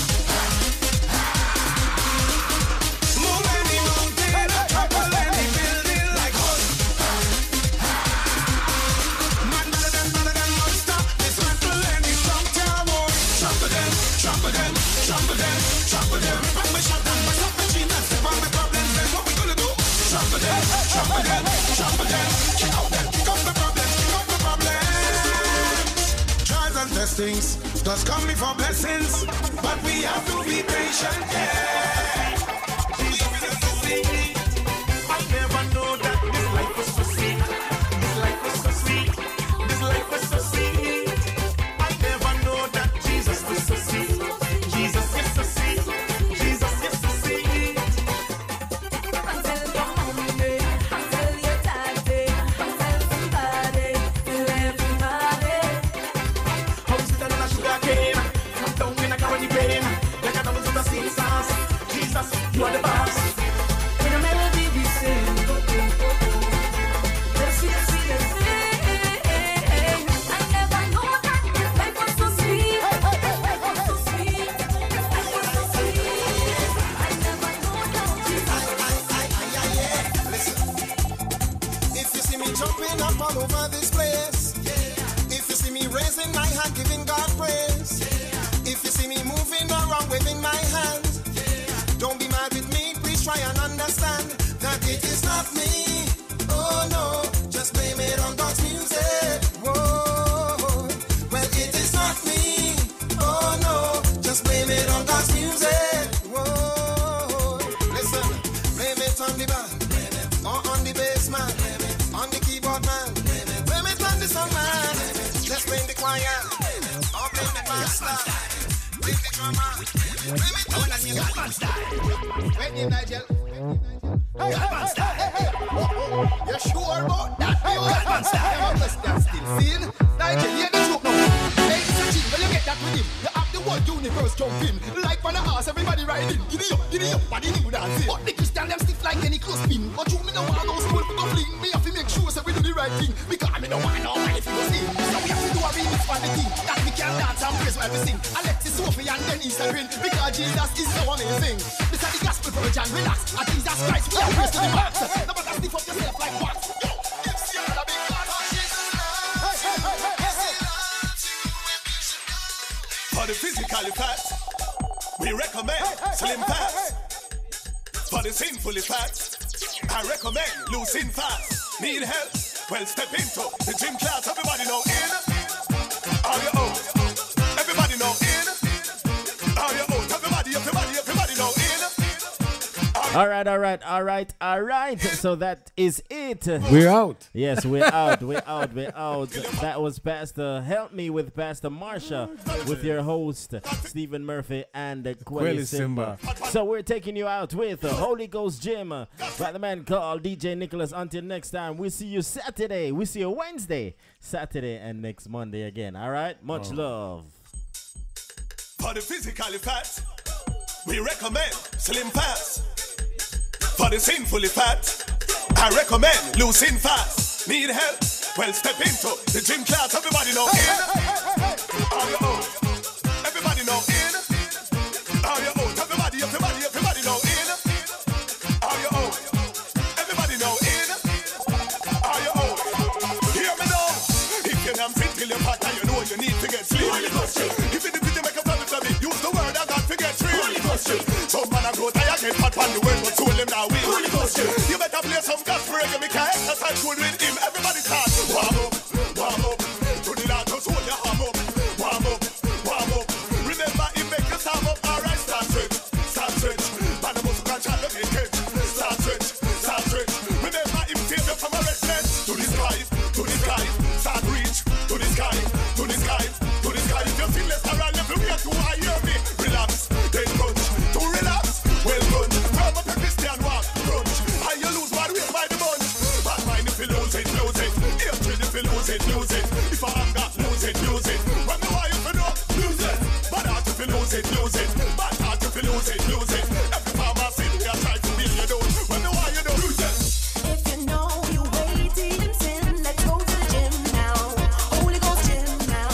Move any mountain, topple any building like hope. Man better than monster. Dismantle any strong tower. Trample them, trample them, trample them, trample them. Back my shot and my stop machine and step on my problems. Then what we gonna do? Trample them, trample them, trample them. Kick out them, kick up the problems, kick up the problems. Trials and testings does come before blessings, but we have to be patient, yeah. I never know that this life was so sweet. This life was so sweet. This life was so sweet. I never know that Jesus was so sweet. Jesus is so sweet. Jesus is so sweet. Tell your mommy, tell your daddy, tell somebody, tell everybody. How is it on a sugar cane? Come down in a car when you pain. Like a double to the sea sauce. Jesus, you are the boss. In a melody we sing, let's see, I never know that this life was so sweet. This life was so sweet. This life was so sweet. I never know that Jesus. Listen, if you see me jumping up all over this place, if you see me raising my hand, giving God praise, if you see me moving around, waving my hands, don't be mad with me, please try and understand that it is not me. Oh no, just blame it on God's music. Whoa, well it is not me. Oh no, just blame it on God's music. Whoa, listen, blame it on the band, or on the bass man, on the keyboard man, blame it on the song man. Let's blame the choir, or blame the master, blame the drummer, blame it on the Gatman style. Ready, Nigel? Gatman style. You sure about that? Gatman style. Stand still, seen? Nigel, hear the joke now. Hey, it's a G, when you get that with him, you have the whole universe jumping. Like on the horse, everybody riding. Giddy up, body new dancing. But the Christian them stiff like any close pin. But you me no want no school for go fling. Me have to make sure so we do the right thing. Because me no want no money for go sing. So we have to do a remix for the thing. That we can dance and praise while we sing. Alexis, Sophie and Denise and Rin. Because Jesus is so amazing. This is the gospel for a John, relax. And Jesus Christ, we are praise to the max. No matter stiff up yourself like wax. Yo, give Sierra a big clap. For the physically fat, we recommend slim fast. For the sinfully fat, I recommend losing fast. Need help? Well, step into the gym class. Everybody know in. Are you out? Everybody know in. Are you out? Everybody know in. Are All right. So that is it. We're out. Yes, we're out. We're out. That was Pastor Help Me with Pastor Marsha with your host Stephen Murphy and Quelly Simba. So we're taking you out with Holy Ghost Gym by the man called DJ Nicholas. Until next time, we see you Saturday. We see you Wednesday, Saturday, and next Monday again. All right. Much love. For the physically fat, we recommend Slim Fast. For the sinfully fat, I recommend losing fast. Need help? Well, step into the gym class. Everybody know in. Are you out? Everybody know in. Are you out? Everybody know in. Are you out? Everybody know in. Are you out? Hear me now. If you're not fit till you're fat, you know you need to get sleep. If you need to make a family for me, use the word I got to get free. Some man I grow tired, get fat on the word, but soul him now win. You better play some gospel reggae, make a exercise good with him. Everybody start warm up. To the Lord, just hold your arm up. Warm up. Remember, he make you stand up. Alright, start stretch. Man, the muscle can try to make it. Start stretch. Remember, him take you from a redness to the sky. Start reach to the sky. If you feel less around, if you get too high, hear me. Relax, then crunch. To relax, well crunch. Turn up your Christian walk, crunch. And you lose one weight by the bunch. Bad mind if you lose it. Hatred if you lose it. If I am got lose it. When the why if you know, lose it. Bad heart if you lose it. Bad heart if you lose it. Every farmer sitting there try to build you down. When the why you don't lose it. If you know you waited in sin, let's go to the gym now. Holy Ghost gym now.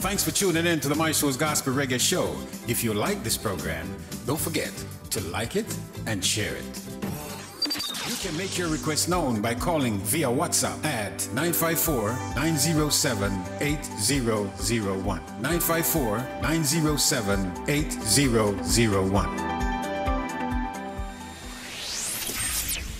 Thanks for tuning in to the Marsha's Gospel Reggae Show. If you like this program, don't forget to like it and share it. You can make your request known by calling via WhatsApp at 954-907-8001. 954-907-8001.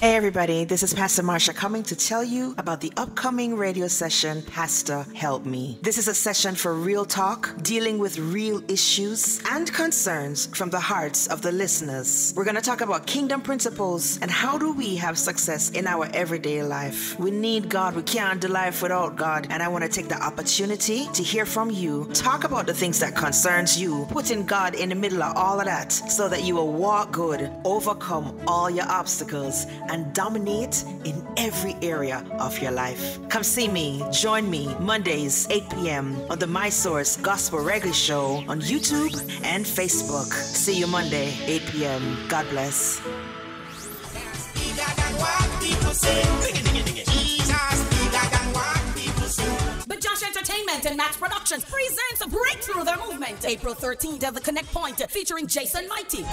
Hey everybody, this is Pastor Marsha coming to tell you about the upcoming radio session, Pastor Help Me. This is a session for real talk, dealing with real issues and concerns from the hearts of the listeners. We're going to talk about kingdom principles and how do we have success in our everyday life. We need God, we can't do life without God, and I want to take the opportunity to hear from you, talk about the things that concerns you, putting God in the middle of all of that so that you will walk good, overcome all your obstacles, and dominate in every area of your life. Come see me, join me Mondays 8 p.m. on the My Source Gospel Reggae Show on YouTube and Facebook. See you Monday 8 p.m. God bless. But Josh Entertainment and Max Productions presents a Breakthrough the Movement, April 13th at the Connect Point, featuring Jason Mighty.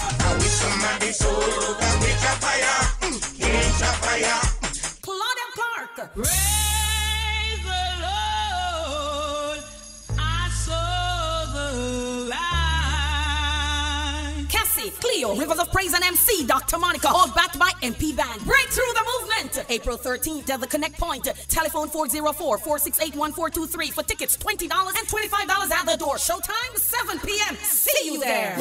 Claudia Clark. Praise the Lord, I saw the light. Cassie, Cleo, Rivers of Praise and MC, Dr. Monica, all backed by MP Band. Breakthrough the Movement, April 13th at the Connect Point. Telephone 404-468-1423 for tickets, $20 and $25 at the door. Showtime 7 p.m. See you there.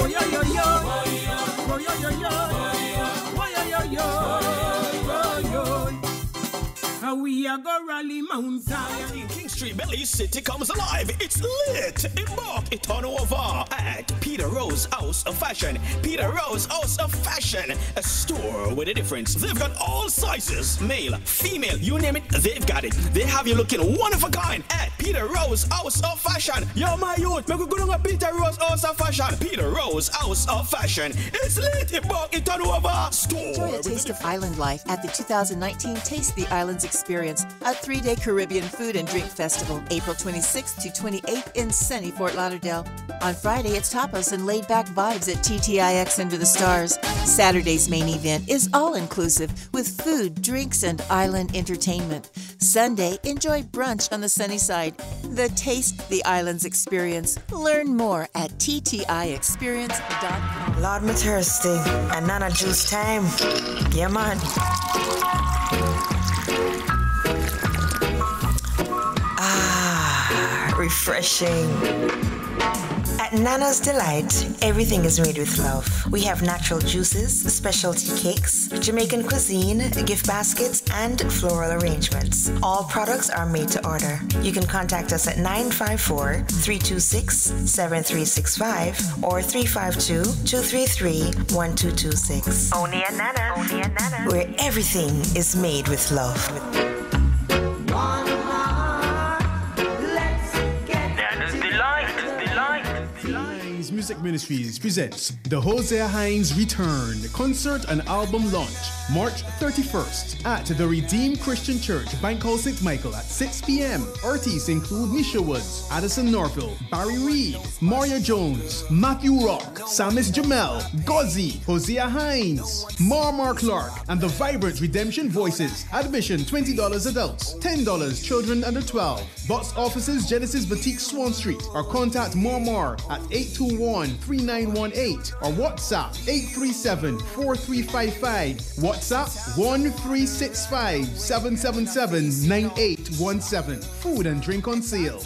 We are go rally Mount Zion. King Street, Belize City comes alive. It's lit. Embark it on over at Peter Rose House of Fashion. Peter Rose House of Fashion, a store with a difference. They've got all sizes, male, female, you name it, they've got it. They have you looking one of a kind at Peter Rose House of Fashion. Yo, my youth, make a good on Peter Rose House of Fashion. Peter Rose House of Fashion. It's lit. Embark it on over. Store. Enjoy a taste of island life at the 2019 Taste the Islands Experience, a 3-day Caribbean food and drink festival, April 26th to 28th in sunny Fort Lauderdale. On Friday, it's tapas and laid-back vibes at TTIX Under the Stars. Saturday's main event is all-inclusive with food, drinks, and island entertainment. Sunday, enjoy brunch on the sunny side. The Taste the Islands Experience. Learn more at TTIExperience.com. Lord, me thirsty and nana juice time. Yeah, man. Refreshing. At Nana's Delight, everything is made with love. We have natural juices, specialty cakes, Jamaican cuisine, gift baskets, and floral arrangements. All products are made to order. You can contact us at 954-326-7365 or 352-233-1226. Only at Nana's, where everything is made with love. Music Ministries presents the Hosea Hines Return concert and album launch March 31st at the Redeemed Christian Church, Bankhall St. Michael at 6 p.m. Artists include Misha Woods, Addison Norville, Barry Reed, Maria Jones, Matthew Rock, Samis Jamel, Gozzy, Hosea Hines, Marmar Clark, and the vibrant Redemption Voices. Admission $20 adults, $10 children under 12. Box offices Genesis Boutique Swan Street, or contact Marmar at 821-3918 or WhatsApp 837-4355. WhatsApp 1365-777-9817. Food and drink on sale.